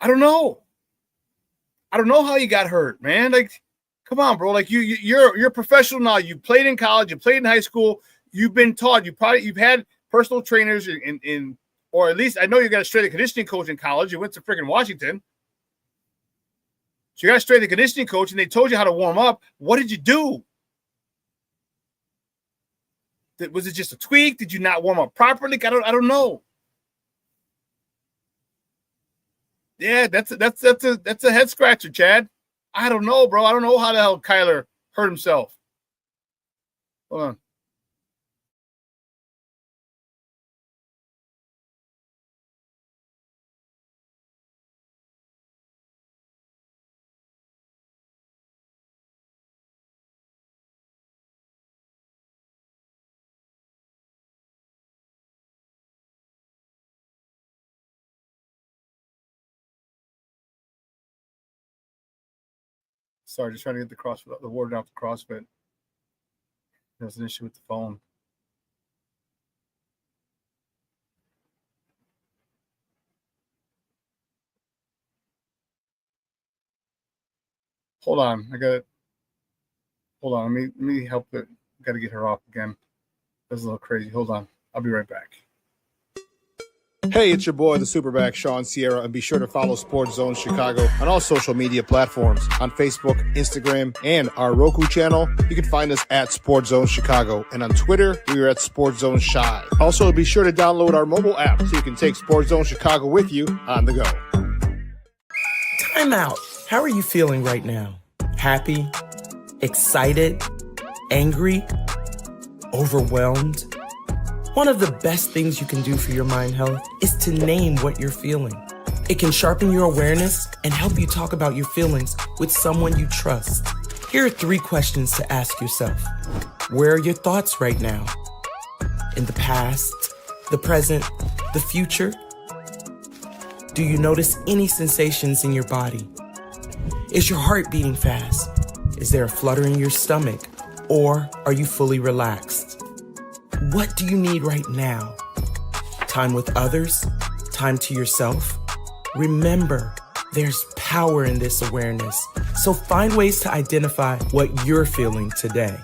I don't know how you got hurt, man. Like, come on, bro. Like you're a professional now. You played in college, you played in high school, you've been taught, you've had personal trainers in or at least I know you got a strength and conditioning coach in college. You went to freaking Washington. So you got a strength and conditioning coach and they told you how to warm up. What did you do? Was it just a tweak? Did you not warm up properly? I don't know. Yeah, that's a head scratcher, Chad. I don't know, bro. I don't know how the hell Kyler hurt himself. Hold on. Sorry, just trying to get the word off the CrossFit. There's an issue with the phone. Hold on. Hold on. Let me help it. Got to get her off again. That's a little crazy. Hold on. I'll be right back. Hey, it's your boy, the SuperBack, Shawn Sierra, and be sure to follow Sports Zone Chicago on all social media platforms, on Facebook, Instagram, and our Roku channel. You can find us at Sports Zone Chicago, and on Twitter, we are at Sports Zone Shy. Also, be sure to download our mobile app so you can take Sports Zone Chicago with you on the go. Time out. How are you feeling right now? Happy? Excited? Angry? Overwhelmed? One of the best things you can do for your mind health is to name what you're feeling. It can sharpen your awareness and help you talk about your feelings with someone you trust. Here are 3 questions to ask yourself. Where are your thoughts right now? In the past, the present, the future? Do you notice any sensations in your body? Is your heart beating fast? Is there a flutter in your stomach? Or are you fully relaxed? What do you need right now? Time with others? Time to yourself? Remember, there's power in this awareness. So find ways to identify what you're feeling today.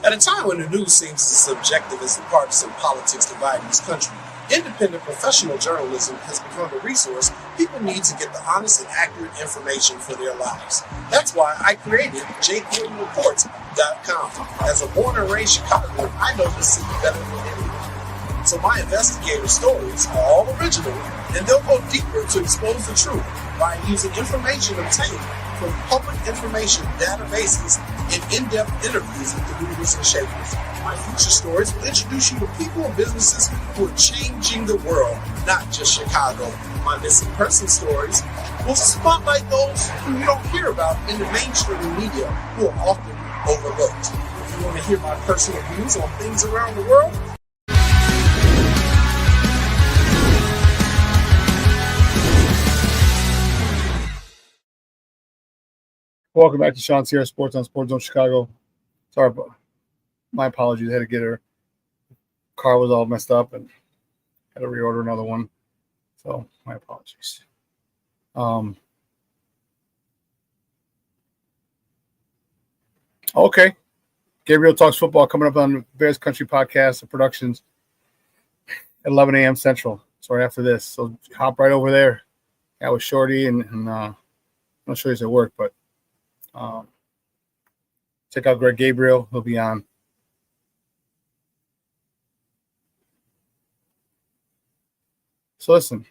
At a time when the news seems as subjective as the partisan politics dividing this country, independent professional journalism has become a resource people need to get the honest and accurate information for their lives. That's why I created JGortonReports.com. As a born and raised Chicagoan, I know this city better than anyone. So my investigative stories are all original, and they'll go deeper to expose the truth by using information obtained from public information databases and in-depth interviews with the movers and shakers. My future stories will introduce you to people and businesses who are changing the world, not just Chicago. My missing person stories will spotlight those who you don't hear about in the mainstream media, who are often overlooked. If you want to hear my personal views on things around the world, Welcome back to ShawnSierraSports on Sports Zone Chicago. Sorry, but my apologies. I had to get her car was all messed up and had to reorder another one. So my apologies. Okay. Gabriel Talks Football coming up on Bears Country Podcast and Productions at 11 a.m. Central. So right after this. So hop right over there. That was Shorty and I'm not sure he's at work, but check out Greg Gabriel. He'll be on. So listen.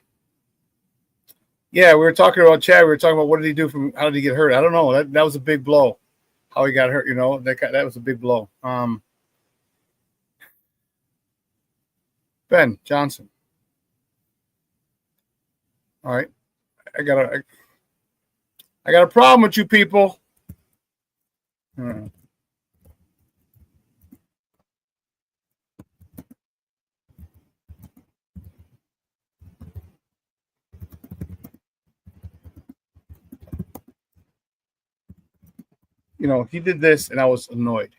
Yeah, we were talking about Chad. We were talking about what did he do how did he get hurt? I don't know. That was a big blow. How he got hurt, that was a big blow. Ben Johnson. All right. I got a problem with you people. He did this, and I was annoyed.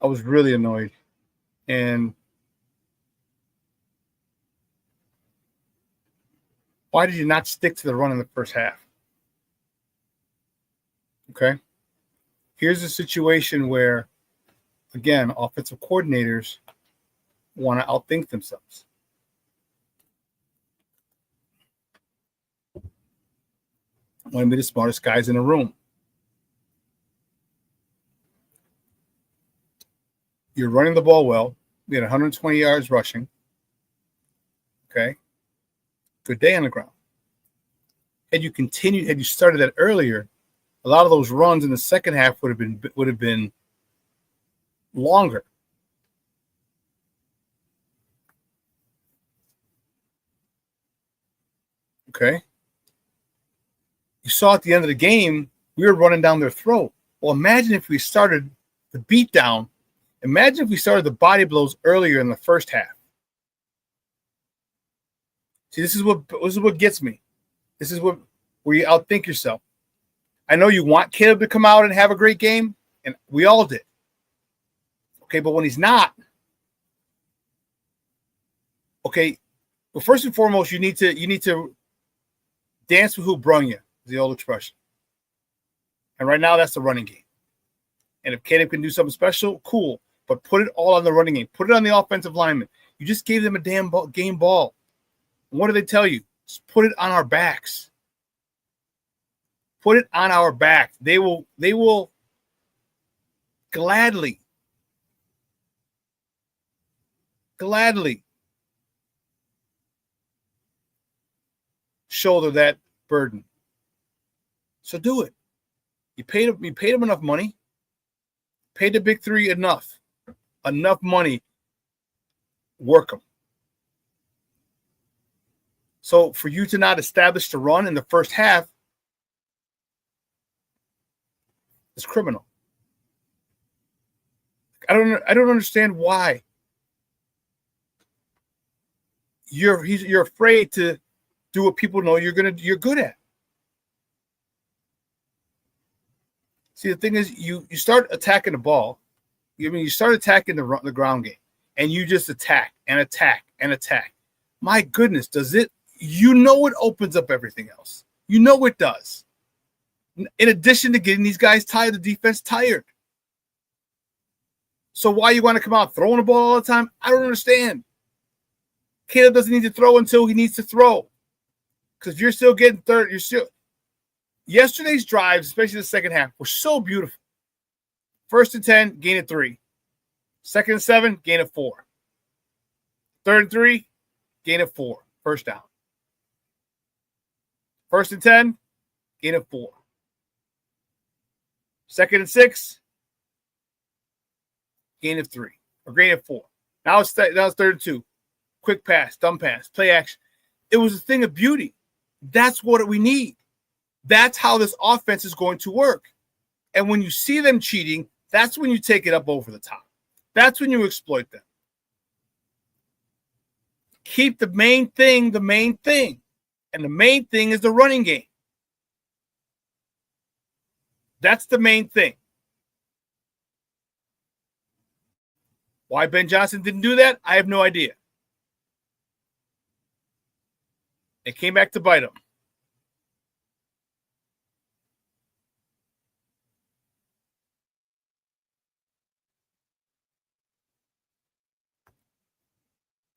I was really annoyed. And why did you not stick to the run in the first half? Okay. Here's a situation where, again, offensive coordinators want to outthink themselves. Want to be the smartest guys in the room. You're running the ball well. We had 120 yards rushing. Okay. Good day on the ground. Had you started that earlier, a lot of those runs in the second half would have been longer. Okay. You saw at the end of the game, we were running down their throat. Well, imagine if we started the beatdown. Imagine if we started the body blows earlier in the first half. See, this is what gets me. This is where you outthink yourself. I know you want Caleb to come out and have a great game, and we all did. Okay, but when he's not, okay, well, first and foremost, you need to dance with who brung you, is the old expression. And right now, that's the running game. And if Caleb can do something special, cool. But put it all on the running game. Put it on the offensive lineman. You just gave them a damn game ball. And what do they tell you? Just put it on our backs. Put it on our back. They will gladly shoulder that burden. So do it. You paid them enough money. Paid the big three enough money. Work them. So for you to not establish the run in the first half is criminal. I don't understand why you're afraid to do what people know you're good at. See, the thing is, you start attacking the ball. You start attacking the ground game, and you just attack and attack and attack. My goodness, does it? You know it opens up everything else. You know it does. In addition to getting these guys tired, the defense tired. So why you want to come out throwing the ball all the time? I don't understand. Caleb doesn't need to throw until he needs to throw. Because if you're still getting third, yesterday's drives, especially the second half, were so beautiful. 1st and 10, gain of 3. 2nd and 7, gain of 4. 3rd and 3, gain of 4. First down. 1st and 10, gain of 4. 2nd and 6, gain of 3. Or gain of 4. Now it's 3rd and 2. Quick pass, dumb pass, play action. It was a thing of beauty. That's what we need. That's how this offense is going to work. And when you see them cheating, that's when you take it up over the top. That's when you exploit them. Keep the main thing the main thing. And the main thing is the running game. That's the main thing. Why Ben Johnson didn't do that, I have no idea. It came back to bite him.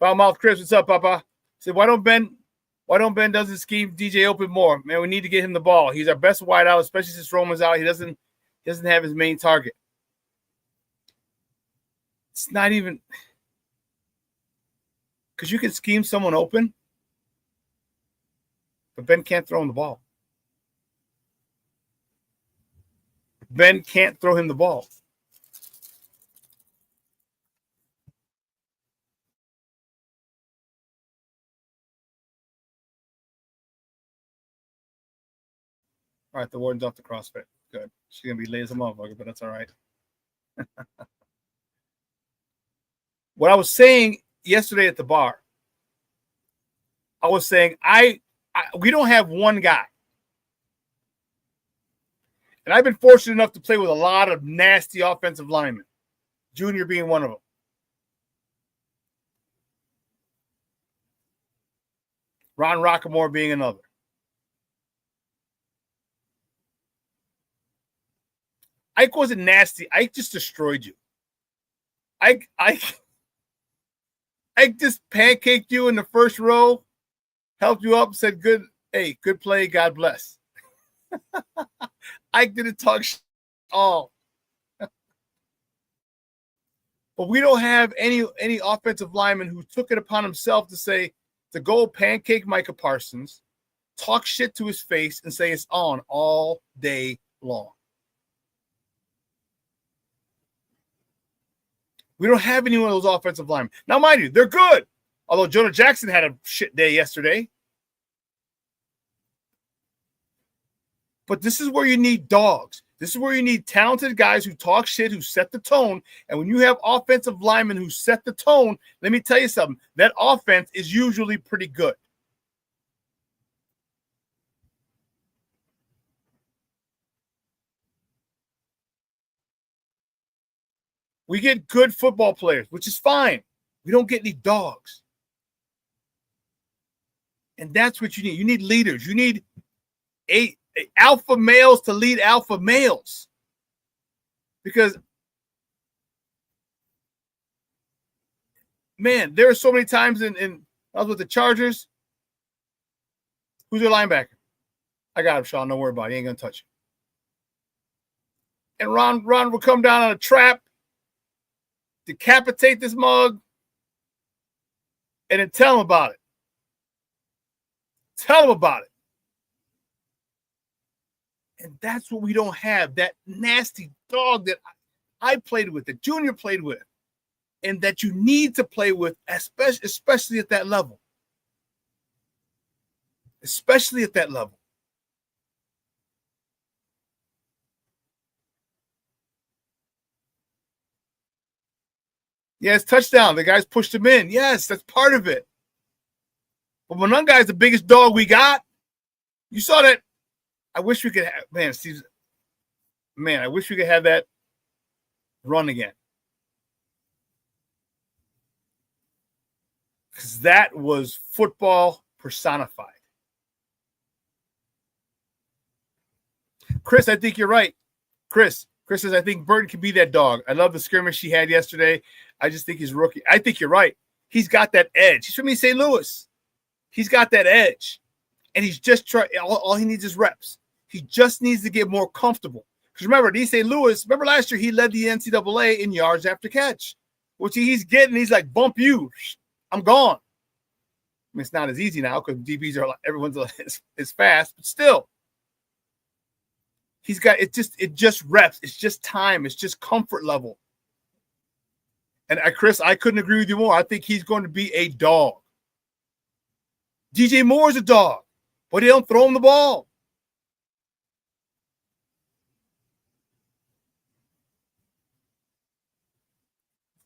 Foulmouth Chris, what's up, Papa? Said, why don't Ben doesn't scheme DJ open more? Man, we need to get him the ball. He's our best wideout, especially since Roman's out. He doesn't have his main target. It's not even because you can scheme someone open, but Ben can't throw him the ball. Ben can't throw him the ball. All right, the warden's off the CrossFit. Good. She's going to be late as a motherfucker, but that's all right. What I was saying yesterday at the bar, I was saying we don't have one guy. And I've been fortunate enough to play with a lot of nasty offensive linemen, Junior being one of them. Ron Rockamore being another. Ike wasn't nasty. Ike just destroyed you. Ike just pancaked you in the first row, helped you up, said, good play, God bless. Ike didn't talk shit at all. But we don't have any offensive lineman who took it upon himself to go pancake Micah Parsons, talk shit to his face, and say it's on all day long. We don't have any one of those offensive linemen. Now, mind you, they're good. Although Jonah Jackson had a shit day yesterday. But this is where you need dogs. This is where you need talented guys who talk shit, who set the tone. And when you have offensive linemen who set the tone, let me tell you something. That offense is usually pretty good. We get good football players, which is fine. We don't get any dogs. And that's what you need. You need leaders. You need alpha males to lead alpha males. Because, man, there are so many times I was with the Chargers. Who's their linebacker? I got him, Shawn. Don't worry about it. He ain't going to touch you. And Ron will come down on a trap, decapitate this mug, and then tell him about it. Tell him about it. And that's what we don't have. That nasty dog that I played with, that Junior played with, and that you need to play with, especially at that level. Especially at that level. Yes, touchdown. The guys pushed him in. Yes, that's part of it. But Monungai is the biggest dog we got. You saw that. I wish we could have, I wish we could have that run again. Because that was football personified. Chris, I think you're right. Chris says, I think Burton can be that dog. I love the skirmish he had yesterday. I just think he's rookie. I think you're right. He's got that edge. He's from East St. Louis. He's got that edge. And he's just trying. All he needs is reps. He just needs to get more comfortable. Because remember, at East St. Louis, remember last year he led the NCAA in yards after catch, which he's getting. He's like, bump you. I'm gone. I mean, it's not as easy now because DBs are like, everyone's is fast, but still. He's got it just reps. It's just time. It's just comfort level. And Chris, I couldn't agree with you more. I think he's going to be a dog. DJ Moore's a dog, but they don't throw him the ball.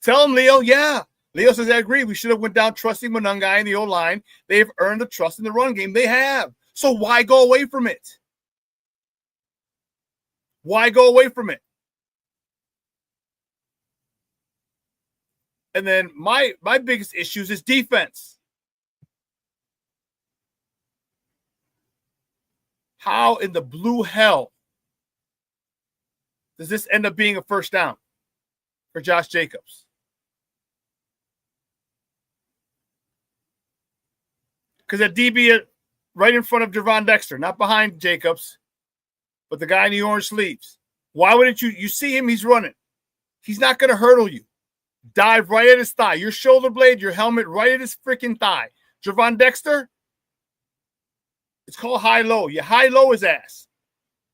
Tell him, Leo. Yeah. Leo says, I agree. We should have went down trusting Monungai in the O-line. They've earned the trust in the run game. They have. So why go away from it? Why go away from it? And then my biggest issues is defense. How in the blue hell does this end up being a first down for Josh Jacobs? Because that DB right in front of Gervon Dexter, not behind Jacobs, but the guy in the orange sleeves. Why wouldn't you see him? He's running. He's not going to hurdle you. Dive right at his thigh. Your shoulder blade, your helmet right at his freaking thigh. Gervon Dexter, it's called high-low. You high-low his ass.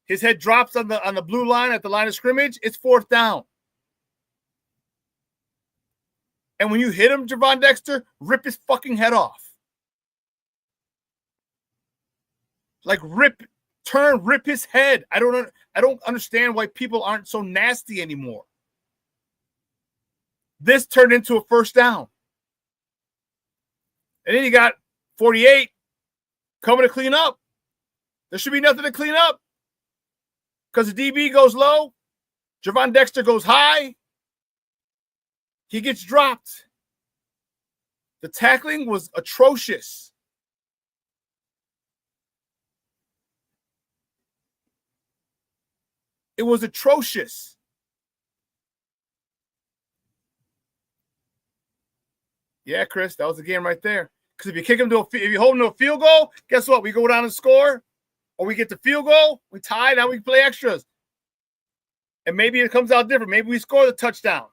His head drops on the blue line at the line of scrimmage. It's fourth down. And when you hit him, Gervon Dexter, rip his fucking head off. Like rip his head. I don't understand why people aren't so nasty anymore. This turned into a first down. And then you got 48 coming to clean up. There should be nothing to clean up. Because the DB goes low. Gervon Dexter goes high. He gets dropped. The tackling was atrocious. It was atrocious. Yeah, Chris, that was the game right there. Because if you kick him if you hold him to a field goal, guess what? We go down and score, or we get the field goal, we tie, now we play extras. And maybe it comes out different. Maybe we score the touchdown.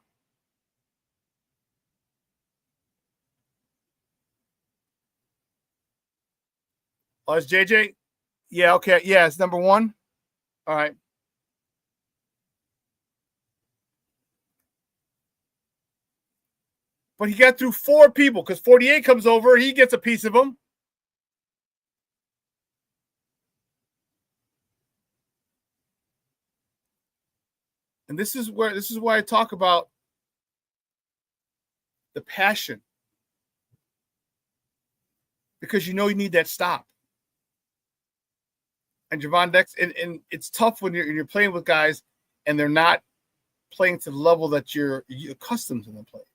Oh, it's JJ? Yeah, okay. Yeah, it's number 1. All right. But he got through 4 people because 48 comes over. He gets a piece of them. And this is why I talk about the passion. Because you need that stop. And Gervon Dexter, and it's tough when you're playing with guys and they're not playing to the level that you're accustomed to them playing.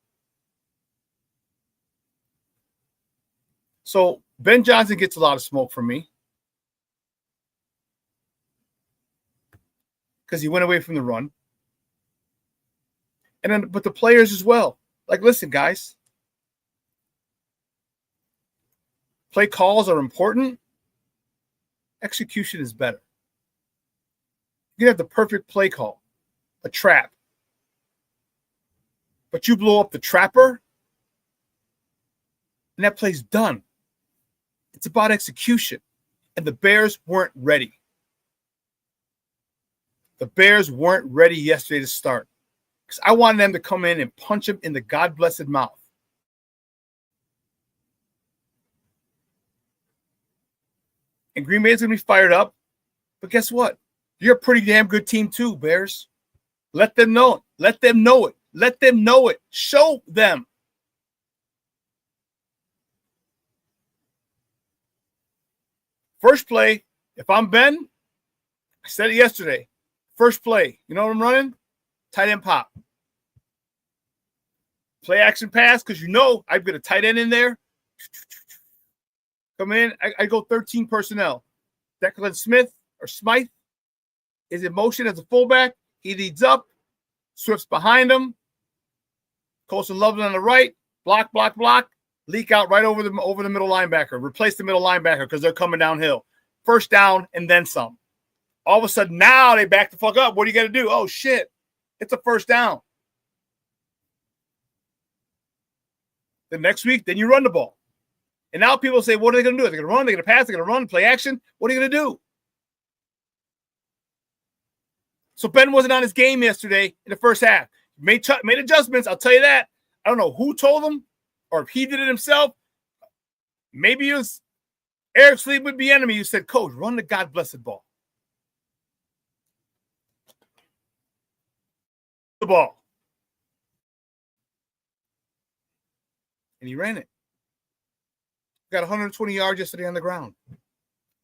So Ben Johnson gets a lot of smoke from me because he went away from the run. But the players as well. Like, listen, guys, play calls are important. execution is better. You can have the perfect play call, a trap, but you blow up the trapper, and that play's done. It's about execution, and the Bears weren't ready. The Bears weren't ready yesterday to start because I wanted them to come in and punch him in the God-blessed mouth. And Green Bay's going to be fired up, but guess what? You're a pretty damn good team too, Bears. Let them know it. Let them know it. Let them know it. Show them. First play, if I'm Ben, I said it yesterday. First play, you know what I'm running? Tight end pop. Play action pass, because you know I've got a tight end in there. Come in, I go 13 personnel. Declan Smith or Smythe is in motion as a fullback. He leads up. Swift's behind him. Colson Loveland on the right. Block, block, block. Leak out right over the middle linebacker. Replace the middle linebacker because they're coming downhill. First down and then some. All of a sudden, now they back the fuck up. What do you got to do? Oh, shit. It's a first down. The next week, then you run the ball. And now people say, what are they going to do? Are they going to run? They're going to pass? They're going to run? Play action? What are you going to do? So Ben wasn't on his game yesterday in the first half. Made adjustments. I'll tell you that. I don't know who told him or if he did it himself. Maybe it was Eric Sleep would be enemy who said, Coach, run the God-blessed ball. The ball. And he ran it. Got 120 yards yesterday on the ground.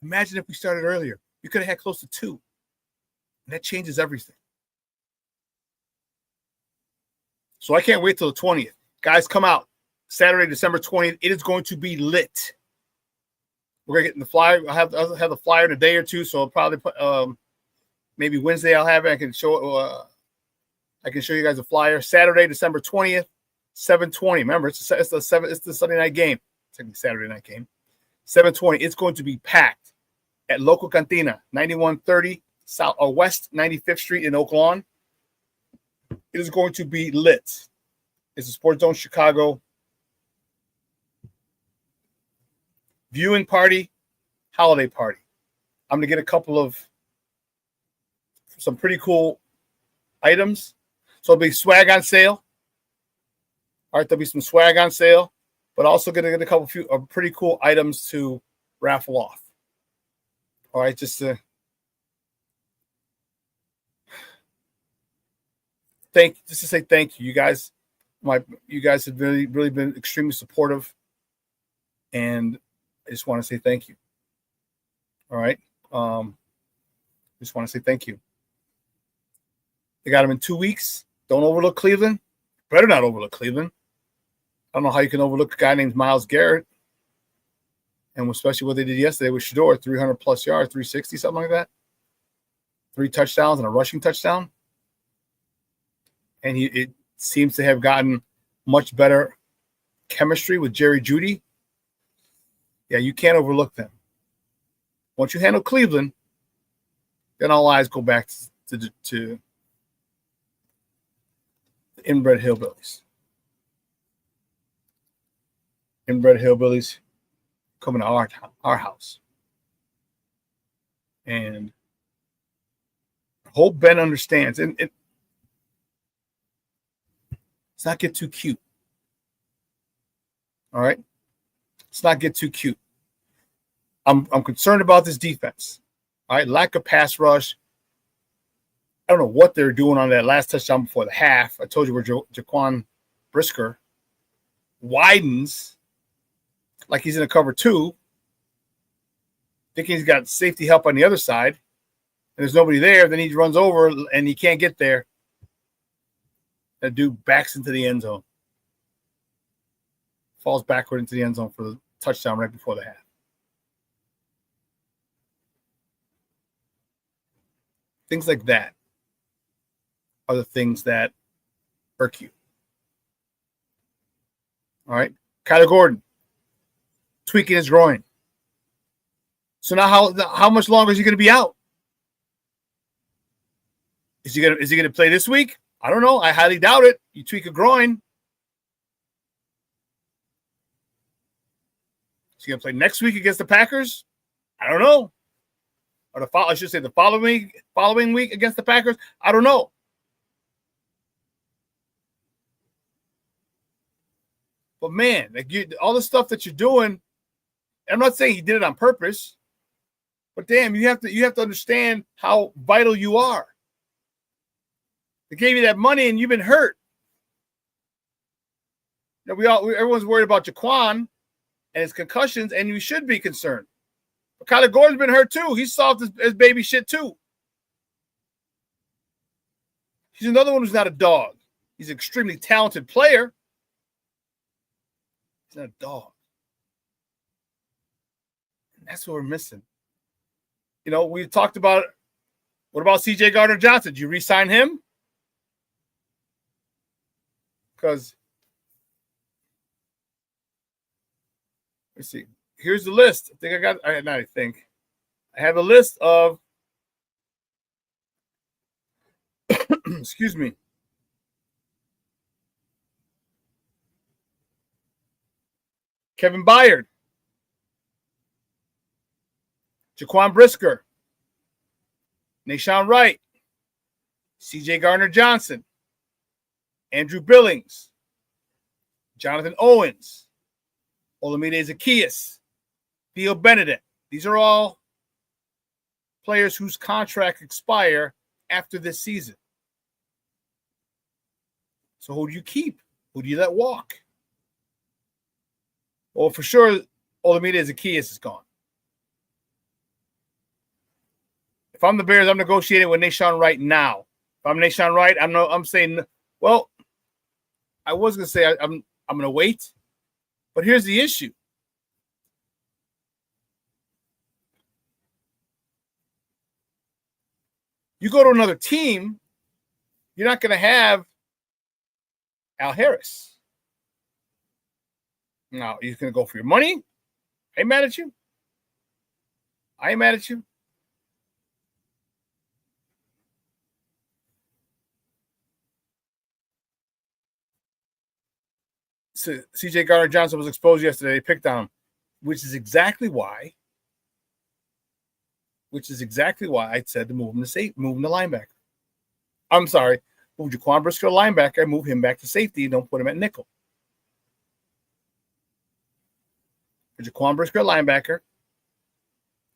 Imagine if we started earlier. We could have had close to 2. And that changes everything. So I can't wait till the 20th. Guys, come out. Saturday, December 20th. It is going to be lit. We're going to get in the flyer. I'll have the flyer in a day or two, so I'll probably put maybe Wednesday I'll have it. I can show you guys a flyer. Saturday, December 20th, 7:20. Remember, it's the Sunday night game. It's going to be Saturday night game. 7:20. It's going to be packed at Local Cantina, 9130 South or West 95th Street in Oak Lawn. It is going to be lit. It's a Sports Zone Chicago viewing party, holiday party. I'm going to get a couple of some pretty cool items. So there'll be swag on sale. All right, there'll be some swag on sale, but also going to get a couple of pretty cool items to raffle off. All right, just to say thank you. You guys have really been extremely supportive, and I just want to say thank you. All right, just want to say thank you. They got them in 2 weeks. Don't overlook Cleveland. Better not overlook Cleveland. I don't know how you can overlook a guy named Myles Garrett, and especially what they did yesterday with Shador, 300-plus yards, 360, something like that. 3 touchdowns and a rushing touchdown. And it seems to have gotten much better chemistry with Jerry Jeudy. Yeah, you can't overlook them. Once you handle Cleveland, then all eyes go back to the inbred hillbillies. Inbred hillbillies coming to our house. And I hope Ben understands. And let's not get too cute. All right? Let's not get too cute. I'm concerned about this defense. All right? Lack of pass rush. I don't know what they're doing on that last touchdown before the half. I told you where Jaquan Brisker widens like he's in a cover 2, thinking he's got safety help on the other side, and there's nobody there. Then he runs over, and he can't get there. That dude backs into the end zone. Falls backward into the end zone for the touchdown right before the half. Things like that are the things that irk you. All right? Kyler Gordon tweaking his groin. So now how much longer is he going to be out? Is he going to play this week? I don't know. I highly doubt it. You tweak a groin. Is he going to play next week against the Packers? I don't know. Or I should say the following week against the Packers? I don't know. But man, like all the stuff that you're doing, I'm not saying he did it on purpose, but damn, you have to understand how vital you are. They gave you that money and you've been hurt. You know, everyone's worried about Jaquan and his concussions, and you should be concerned. But Kyler Gordon's been hurt too. He's soft as baby shit too. He's another one who's not a dog. He's an extremely talented player. He's not a dog. And that's what we're missing. You know, we talked about, what about C.J. Gardner-Johnson? Did you re-sign him? Because, let's see. Here's the list. I have a list of, excuse me. Kevin Byard, Jaquan Brisker, Nahshon Wright, C.J. Gardner-Johnson, Andrew Billings, Jonathan Owens, Olamide Zaccheaus, Theo Benedict. These are all players whose contracts expire after this season. So who do you keep? Who do you let walk? Well, for sure, Olamide Zaccheaus is gone. If I'm the Bears, I'm negotiating with Nahshon Wright now. If I'm Nahshon Wright, I'm saying, well, I was going to say I'm going to wait. But here's the issue. You go to another team, you're not going to have Al Harris. Now, you're going to go for your money? I ain't mad at you. I ain't mad at you. So C.J. Gardner-Johnson was exposed yesterday. They picked on him, which is exactly why I said to move him to linebacker. I'm sorry, move Jaquan Brisker to linebacker, move him back to safety, don't put him at nickel. For Jaquan Brisker linebacker,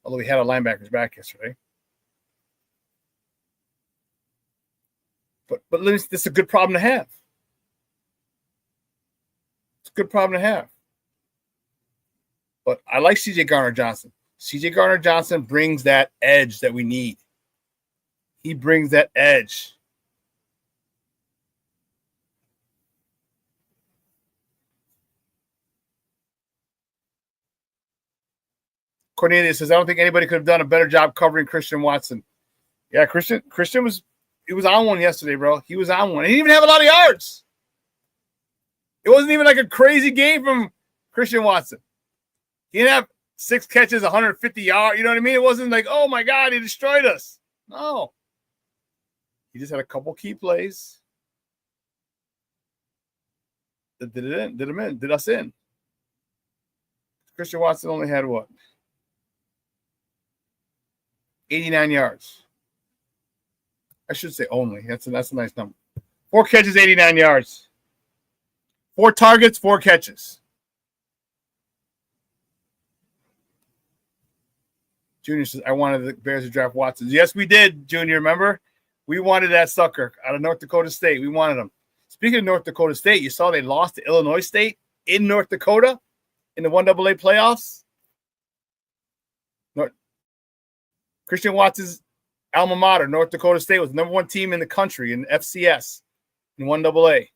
although we had our linebackers back yesterday. But this is a good problem to have. It's a good problem to have. But I like C.J. Gardner-Johnson. C.J. Gardner-Johnson brings that edge that we need. He brings that edge. Cornelius says, I don't think anybody could have done a better job covering Christian Watson. Yeah, Christian was on one yesterday, bro. He was on one. He didn't even have a lot of yards. It wasn't even like a crazy game from Christian Watson. He didn't have 6 catches, 150 yards. You know what I mean? It wasn't like, oh my God, he destroyed us. No. He just had a couple key plays that did us in. Christian Watson only had what? 89 yards. I should say only. That's a nice number. 4 catches, 89 yards. 4 targets, 4 catches. Junior says, I wanted the Bears to draft Watson. Yes, we did, Junior. Remember? We wanted that sucker out of North Dakota State. We wanted him. Speaking of North Dakota State, you saw they lost to Illinois State in North Dakota in the 1AA playoffs. Christian Watson's alma mater, North Dakota State, was the number 1 team in the country in FCS in 1AA.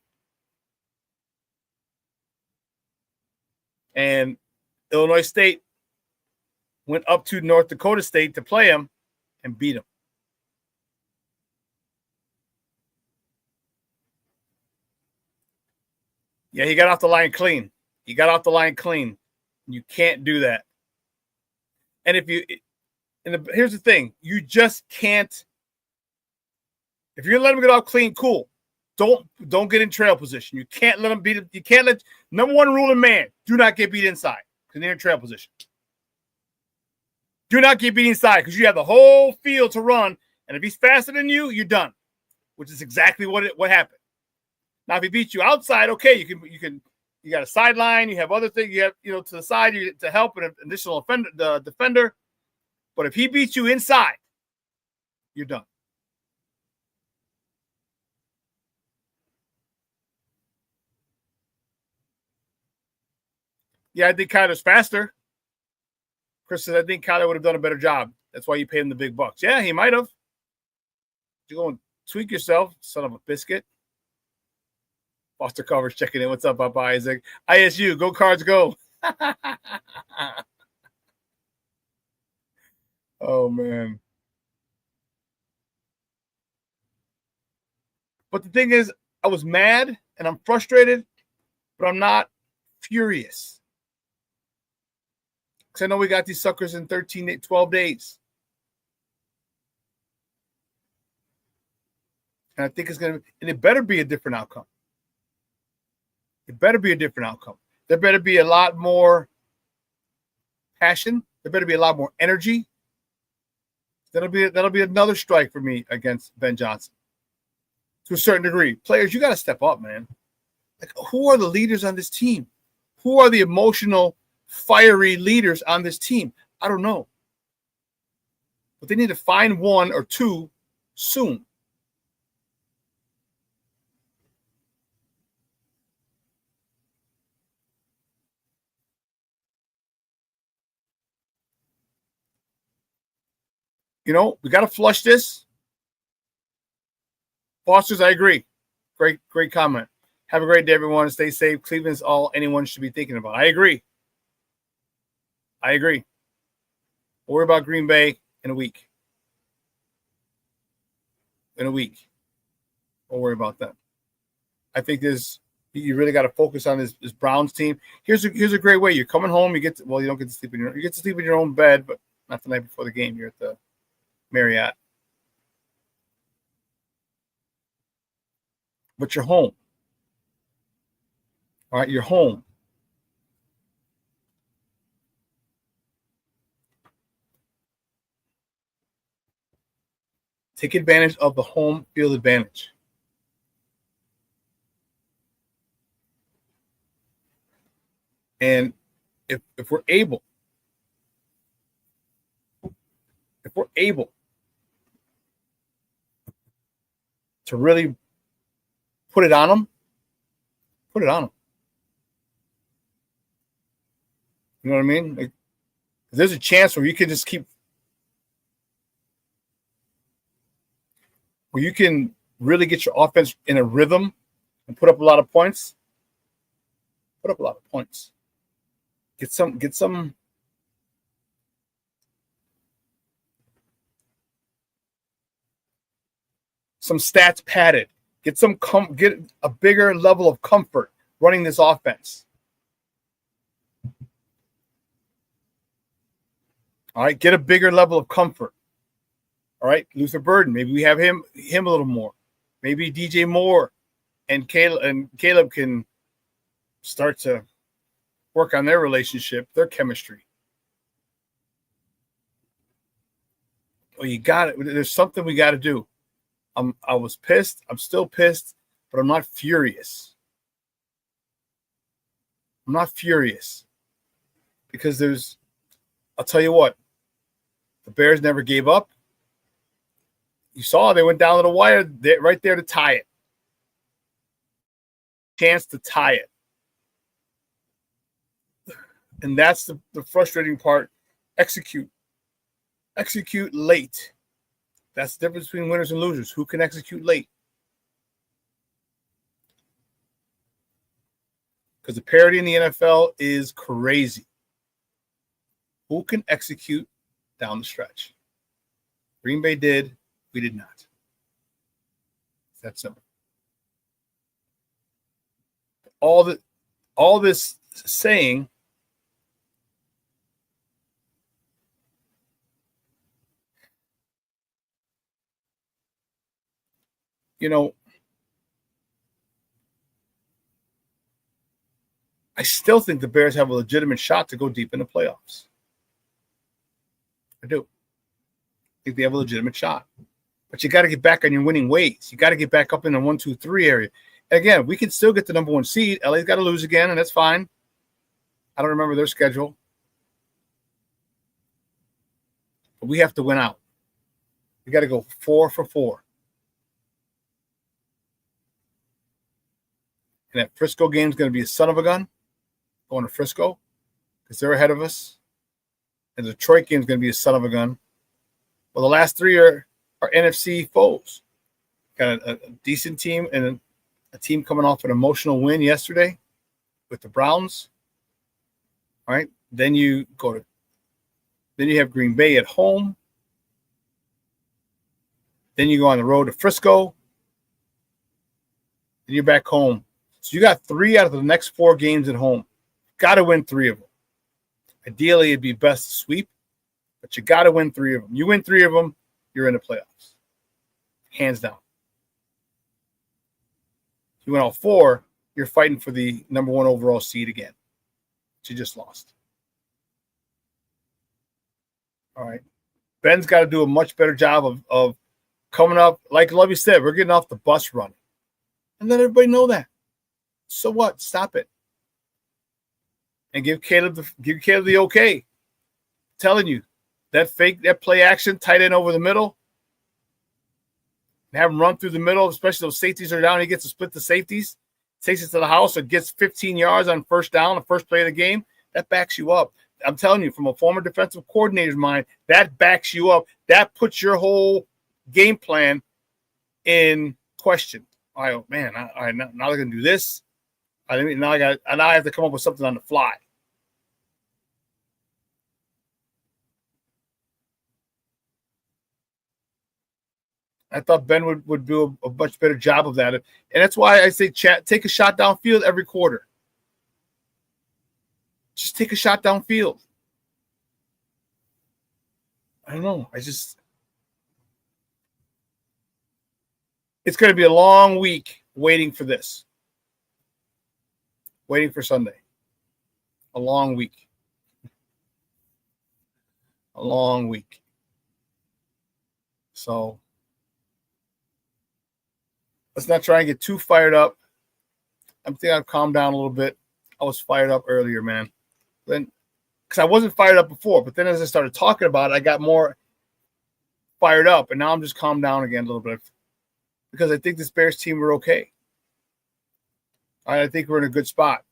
And Illinois State went up to North Dakota State to play him and beat him. Yeah, he got off the line clean. You can't do that. And here's the thing, you just can't. If you're gonna let them get off clean, cool. Don't get in trail position. You can't let them beat it. You can't let number one rule in man: do not get beat inside because they're in trail position. Do not get beat inside because you have the whole field to run, and if he's faster than you, you're done. Which is exactly what happened. Now, if he beats you outside, okay, you got a sideline, you have other things, you have to the side to help an additional defender. But if he beats you inside, you're done. Yeah, I think Kyler's faster. Chris said, I think Kyler would have done a better job. That's why you paid him the big bucks. Yeah, he might have. You go and tweak yourself, son of a biscuit. Foster Covers checking in. What's up, Papa Isaac? ISU, go Cards, go. Oh, man. But the thing is, I was mad and I'm frustrated, but I'm not furious. Because I know we got these suckers in 12 days. And I think it's going to – and it better be a different outcome. It better be a different outcome. There better be a lot more passion. There better be a lot more energy. That'll be another strike for me against Ben Johnson. To a certain degree. Players, you got to step up, man. Like, who are the leaders on this team? Who are the emotional, fiery leaders on this team? I don't know. But they need to find one or two soon. We got to flush this. Fosters, I agree. Great comment. Have a great day, everyone. Stay safe. Cleveland's all anyone should be thinking about. I agree. We'll worry about Green Bay in a week. We'll worry about that. I think you really got to focus on this Browns team. Here's a great way. You're coming home. You don't get to sleep you get to sleep in your own bed, but not the night before the game. You're at the Marriott. But you're home. All right, you're home. Take advantage of the home field advantage. And if we're able to really put it on them. You know what I mean? Like, there's a chance where you can just where you can really get your offense in a rhythm and put up a lot of points. Get some stats padded. Get a bigger level of comfort running this offense. All right, get a bigger level of comfort. All right, Luther Burden, maybe we have him a little more. Maybe DJ Moore and Caleb can start to work on their relationship, their chemistry. Well, you got it. There's something we got to do. I was pissed. I'm still pissed, but I'm not furious. Because I'll tell you what, the Bears never gave up. You saw they went down to the wire right there to tie it. Chance to tie it. And that's the frustrating part. Execute late. That's the difference between winners and losers. Who can execute late? Because the parity in the NFL is crazy. Who can execute down the stretch? Green Bay did. We did not. It's that simple. All this saying you know, I still think the Bears have a legitimate shot to go deep in the playoffs. I do. I think they have a legitimate shot. But you got to get back on your winning ways. You got to get back up in the 1, 2, 3 area. Again, we can still get the number 1 seed. LA's got to lose again, and that's fine. I don't remember their schedule. But we have to win out. We got to go 4 for 4. And that Frisco game is going to be a son of a gun. Going to Frisco because they're ahead of us. And the Detroit game is going to be a son of a gun. Well, the last 3 are NFC foes. Got a decent team and a team coming off an emotional win yesterday with the Browns. All right. Then you have Green Bay at home. Then you go on the road to Frisco. Then you're back home. So you got 3 out of the next 4 games at home. Got to win 3 of them. Ideally, it'd be best to sweep, but you got to win 3 of them. You win 3 of them, you're in the playoffs. Hands down. If you win all 4, you're fighting for the number 1 overall seed again. But you just lost. All right. Ben's got to do a much better job of coming up. Like Lovey said, we're getting off the bus running. And let everybody know that. So what? Stop it. And give Caleb the okay. I'm telling you, that play action, tight end over the middle, and have him run through the middle, especially those safeties are down. He gets to split the safeties, takes it to the house, or gets 15 yards on first down, the first play of the game. That backs you up. I'm telling you, from a former defensive coordinator's mind, that backs you up. That puts your whole game plan in question. All right, man, now they're going to do this. Now I have to come up with something on the fly. I thought Ben would do a much better job of that. And that's why I say, chat, take a shot downfield every quarter. Just take a shot downfield. I don't know. It's going to be a long week waiting for this. Waiting for Sunday. A long week. A long week. So let's not try and get too fired up. I think I've calmed down a little bit. I was fired up earlier, man. Then, because I wasn't fired up before, but then as I started talking about it, I got more fired up, and now I'm just calmed down again a little bit because I think this Bears team are okay. All right, I think we're in a good spot.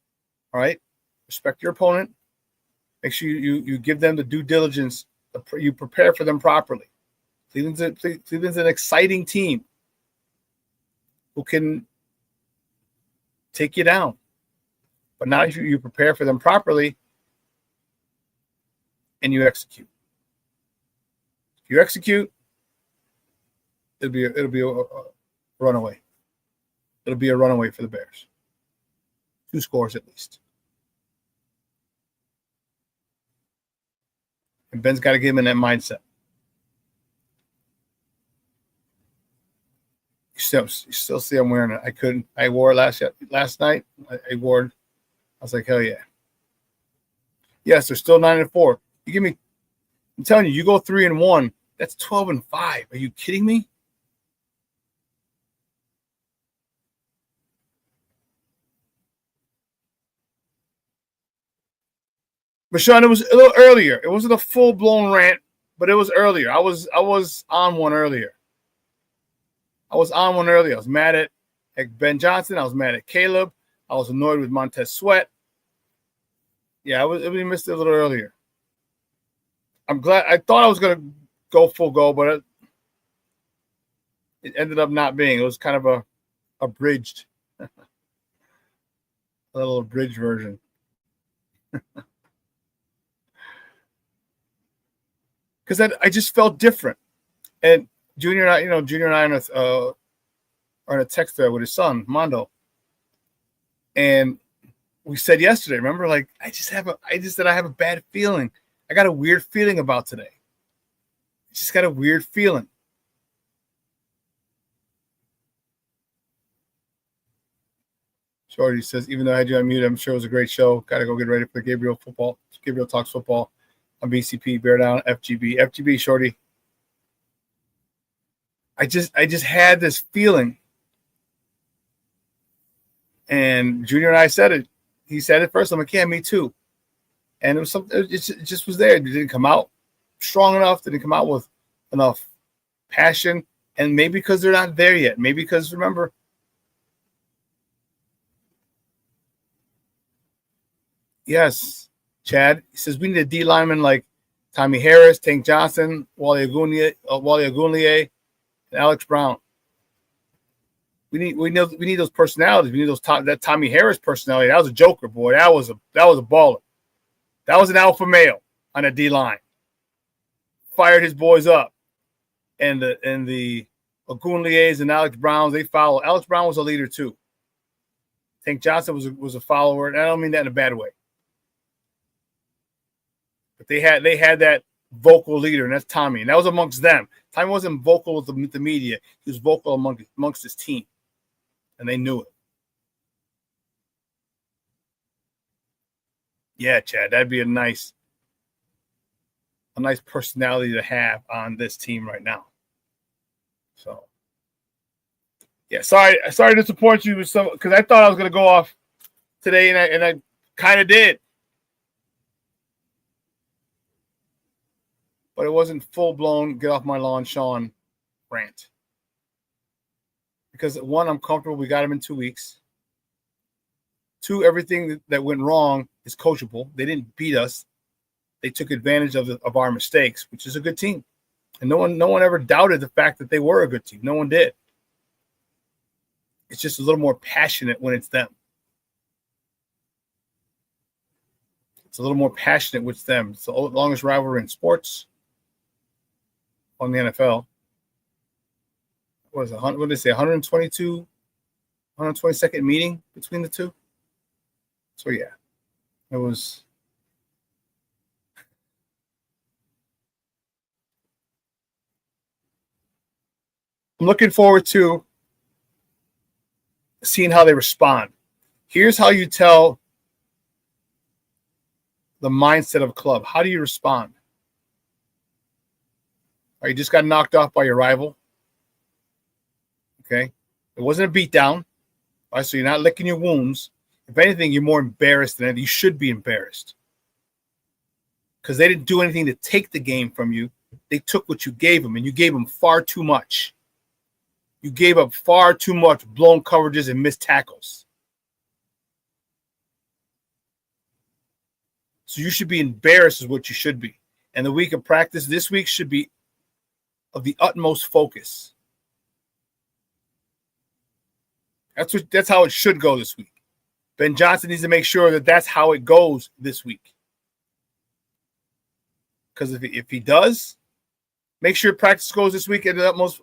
All right, respect your opponent. Make sure you give them the due diligence. You prepare for them properly. Cleveland's an exciting team who can take you down. But now you prepare for them properly and you execute. If you execute, it'll be a runaway. It'll be a runaway for the Bears. 2 scores at least. And Ben's got to get him in that mindset. You still see I'm wearing it. I wore it last night. I wore it. I was like, hell yeah. Yes, they're still 9-4. You give me, I'm telling you, you go 3-1, that's 12-5. Are you kidding me? But Shawn, it was a little earlier. It wasn't a full-blown rant, but it was earlier. I was on one earlier. I was mad at Ben Johnson. I was mad at Caleb. I was annoyed with Montez Sweat. Yeah, we missed it a little earlier. I'm glad. I thought I was going to go full go, but it ended up not being. It was kind of a abridged, a little abridged version. Because I just felt different. And Junior and I are in a text thread with his son, Mondo. And we said yesterday, remember, like, I have a bad feeling. I got a weird feeling about today. I just got a weird feeling. Shorty says, even though I had you on mute, I'm sure it was a great show. Got to go get ready for Gabriel Talks Football on BCP. Bear down, FGB, Shorty. I just had this feeling. And Junior and I said it. He said it first. I'm like, yeah, me too. And it was something. It just was there. It didn't come out strong enough. Didn't come out with enough passion. And maybe because they're not there yet. Maybe because, remember, yes, Chad. He says we need a D lineman like Tommy Harris, Tank Johnson, Wally Ogunleye, and Alex Brown. We need those personalities. We need that Tommy Harris personality. That was a joker, boy. That was a baller. That was an alpha male on a D line. Fired his boys up, and the Ogunleyes and Alex Browns, they follow. Alex Brown was a leader too. Tank Johnson was a follower, and I don't mean that in a bad way. But they had that vocal leader, and that's Tommy, and that was amongst them. Tommy wasn't vocal with the media; he was vocal amongst his team, and they knew it. Yeah, Chad, that'd be a nice personality to have on this team right now. So, yeah, sorry to disappoint you with some, because I thought I was going to go off today, and I kind of did. But it wasn't full-blown get off my lawn Shawn rant. Because, one, I'm comfortable. We got him in 2 weeks. 2, everything that went wrong is coachable. They didn't beat us. They took advantage of our mistakes, which is a good team. And no one ever doubted the fact that they were a good team. No one did. It's just a little more passionate when it's them. It's a little more passionate with them. It's the longest rivalry in sports. On the NFL. What is it? What did they say? 122nd meeting between the two. So yeah, it was. I'm looking forward to seeing how they respond. Here's how you tell the mindset of a club. How do you respond? Or you just got knocked off by your rival. Okay. It wasn't a beatdown. All right, so you're not licking your wounds. If anything, you're more embarrassed than anything. You should be embarrassed. Because they didn't do anything to take the game from you. They took what you gave them, and you gave them far too much. You gave up far too much blown coverages and missed tackles. So you should be embarrassed is what you should be. And the week of practice this week should be of the utmost focus. That's how it should go this week. Ben Johnson needs to make sure that that's how it goes this week. Because if he does, make sure practice goes this week at the utmost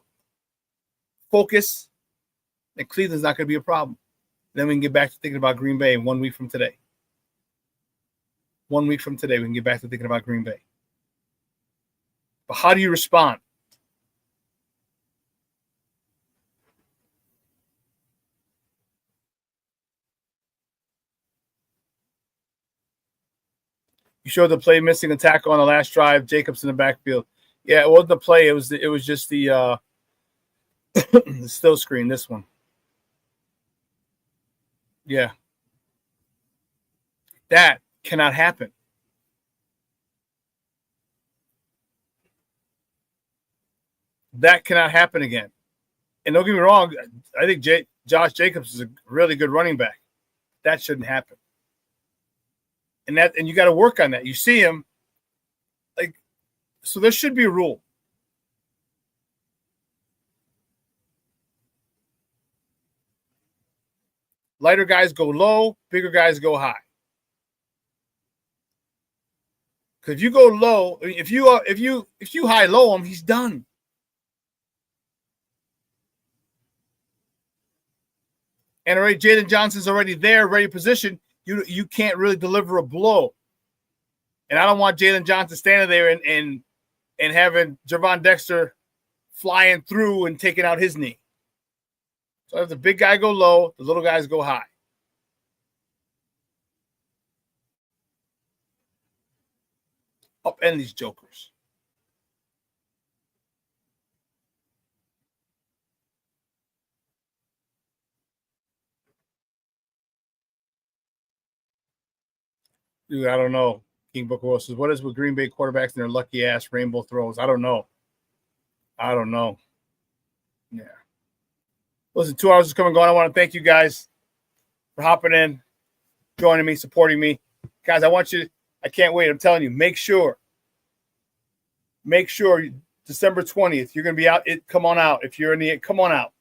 focus, then Cleveland's not going to be a problem. Then we can get back to thinking about Green Bay in 1 week from today. 1 week from today, we can get back to thinking about Green Bay. But how do you respond? You showed the play missing a tackle on the last drive. Jacobs in the backfield. Yeah, it wasn't the play. It was just the the still screen. This one. Yeah, that cannot happen. That cannot happen again. And don't get me wrong. I think Josh Jacobs is a really good running back. That shouldn't happen. And you got to work on that. You see him, so there should be a rule. Lighter guys go low, bigger guys go high. Because if you go low, if you high low him, he's done. And already Jalen Johnson's already there, ready positioned. You can't really deliver a blow. And I don't want Jalen Johnson standing there and having Gervon Dexter flying through and taking out his knee. So if the big guy go low, the little guys go high. Upend these jokers. Dude, I don't know. King Booker Will says, what is with Green Bay quarterbacks and their lucky ass rainbow throws? I don't know. Yeah. Listen, 2 hours is coming and going. I want to thank you guys for hopping in, joining me, supporting me. Guys, I can't wait. I'm telling you, make sure December 20th, you're going to be out. Come on out. If you're in the, come on out.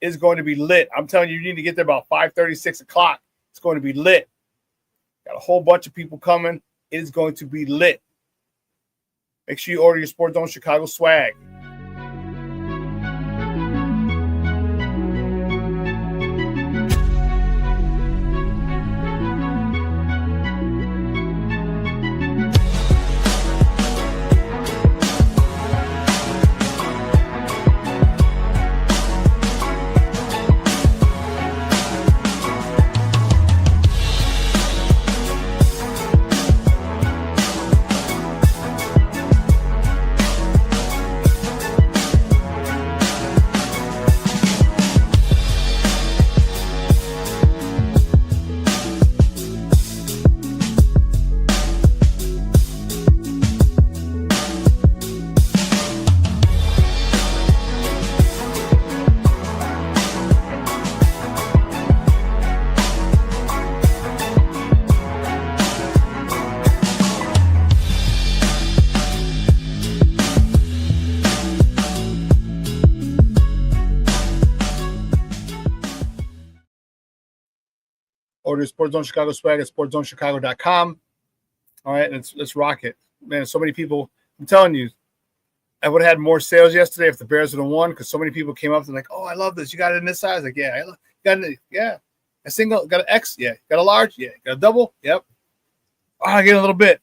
It's going to be lit. I'm telling you, you need to get there about 5:30, 6 o'clock. It's going to be lit. Got a whole bunch of people coming. It is going to be lit. Make sure you order your Sports Zone Chicago swag. Order Sports Zone Chicago swag at sportzonechicago.com. All right, let's rock it. Man, so many people, I'm telling you, I would have had more sales yesterday if the Bears would have won because so many people came up and like, oh, I love this. You got it in this size? Like, yeah. Got it, yeah. A single, got an X? Yeah. Got a large? Yeah. Got a double? Yep. Oh, I get a little bit.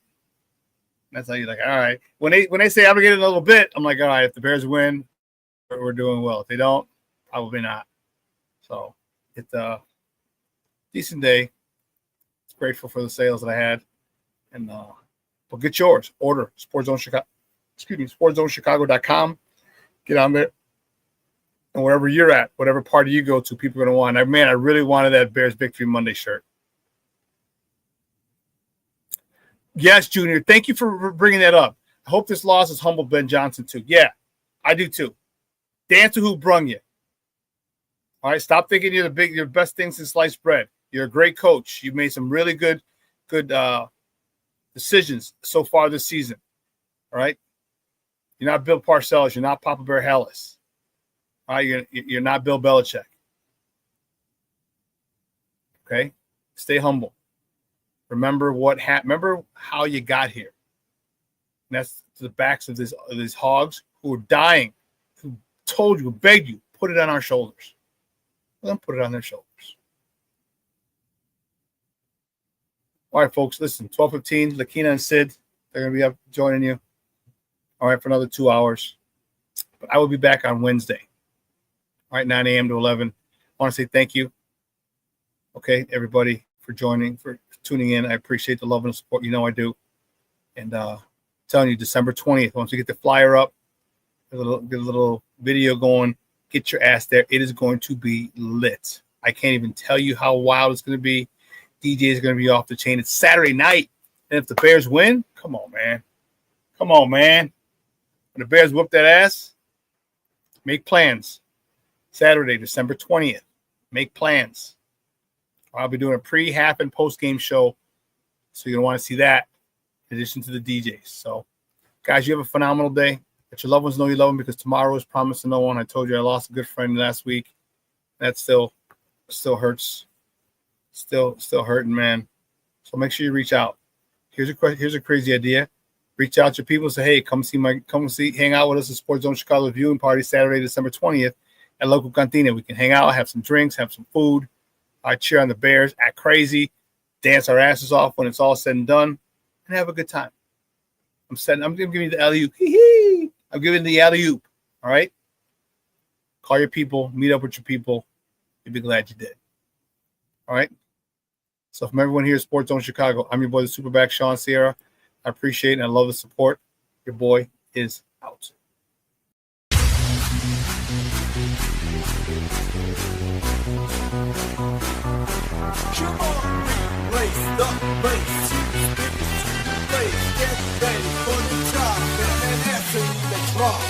That's how you're like, all right. When they say I'm going to get a little bit, I'm like, all right, if the Bears win, we're doing well. If they don't, probably not. So it's decent day. It's grateful for the sales that I had. And but get yours. Order Sports Zone Chicago. SportsZoneChicago.com. Get on there. And wherever you're at, whatever party you go to, people are going to want. I really wanted that Bears Victory Monday shirt. Yes, Junior. Thank you for bringing that up. I hope this loss has humbled Ben Johnson too. Yeah, I do too. Dance to who brung you. All right, stop thinking you're the best thing since sliced bread. You're a great coach. You've made some really good decisions so far this season. All right, you're not Bill Parcells. You're not Papa Bear Hellis. All right, you're not Bill Belichick. Okay, stay humble. Remember remember how you got here. And that's to the backs of these hogs who are dying, who told you, begged you, put it on our shoulders. Let them put it on their shoulders. All right, folks, listen, 12:15, Lakina and Sid, they're going to be up joining you. All right, for another 2 hours. But I will be back on Wednesday. All right, 9 a.m. to 11. I want to say thank you. Okay, everybody, for joining, for tuning in. I appreciate the love and support. You know I do. And telling you, December 20th, once we get the flyer up, get a little video going, get your ass there. It is going to be lit. I can't even tell you how wild it's going to be. DJ is going to be off the chain. It's Saturday night. And if the Bears win, come on, man. Come on, man. When the Bears whoop that ass, make plans. Saturday, December 20th. Make plans. I'll be doing a pre, half, and post-game show. So you're going to want to see that in addition to the DJs. So, guys, you have a phenomenal day. Let your loved ones know you love them because tomorrow is promised to no one. I told you I lost a good friend last week. That still hurts. Still hurting, man. So make sure you reach out. Here's a crazy idea. Reach out to your people and say, hey, hang out with us at Sports Zone Chicago viewing party Saturday, December 20th at local cantina. We can hang out, have some drinks, have some food. I cheer on the Bears, act crazy, dance our asses off when it's all said and done, and have a good time. I'm giving you the alley-oop. I'm giving the alley-oop. All right? Call your people, meet up with your people. You'll be glad you did. All right? So from everyone here at Sports Zone Chicago, I'm your boy, the SuperBack, Shawn Sierra. I appreciate it and I love the support. Your boy is out. Come on, race the race. Get ready for the job and answer the clock.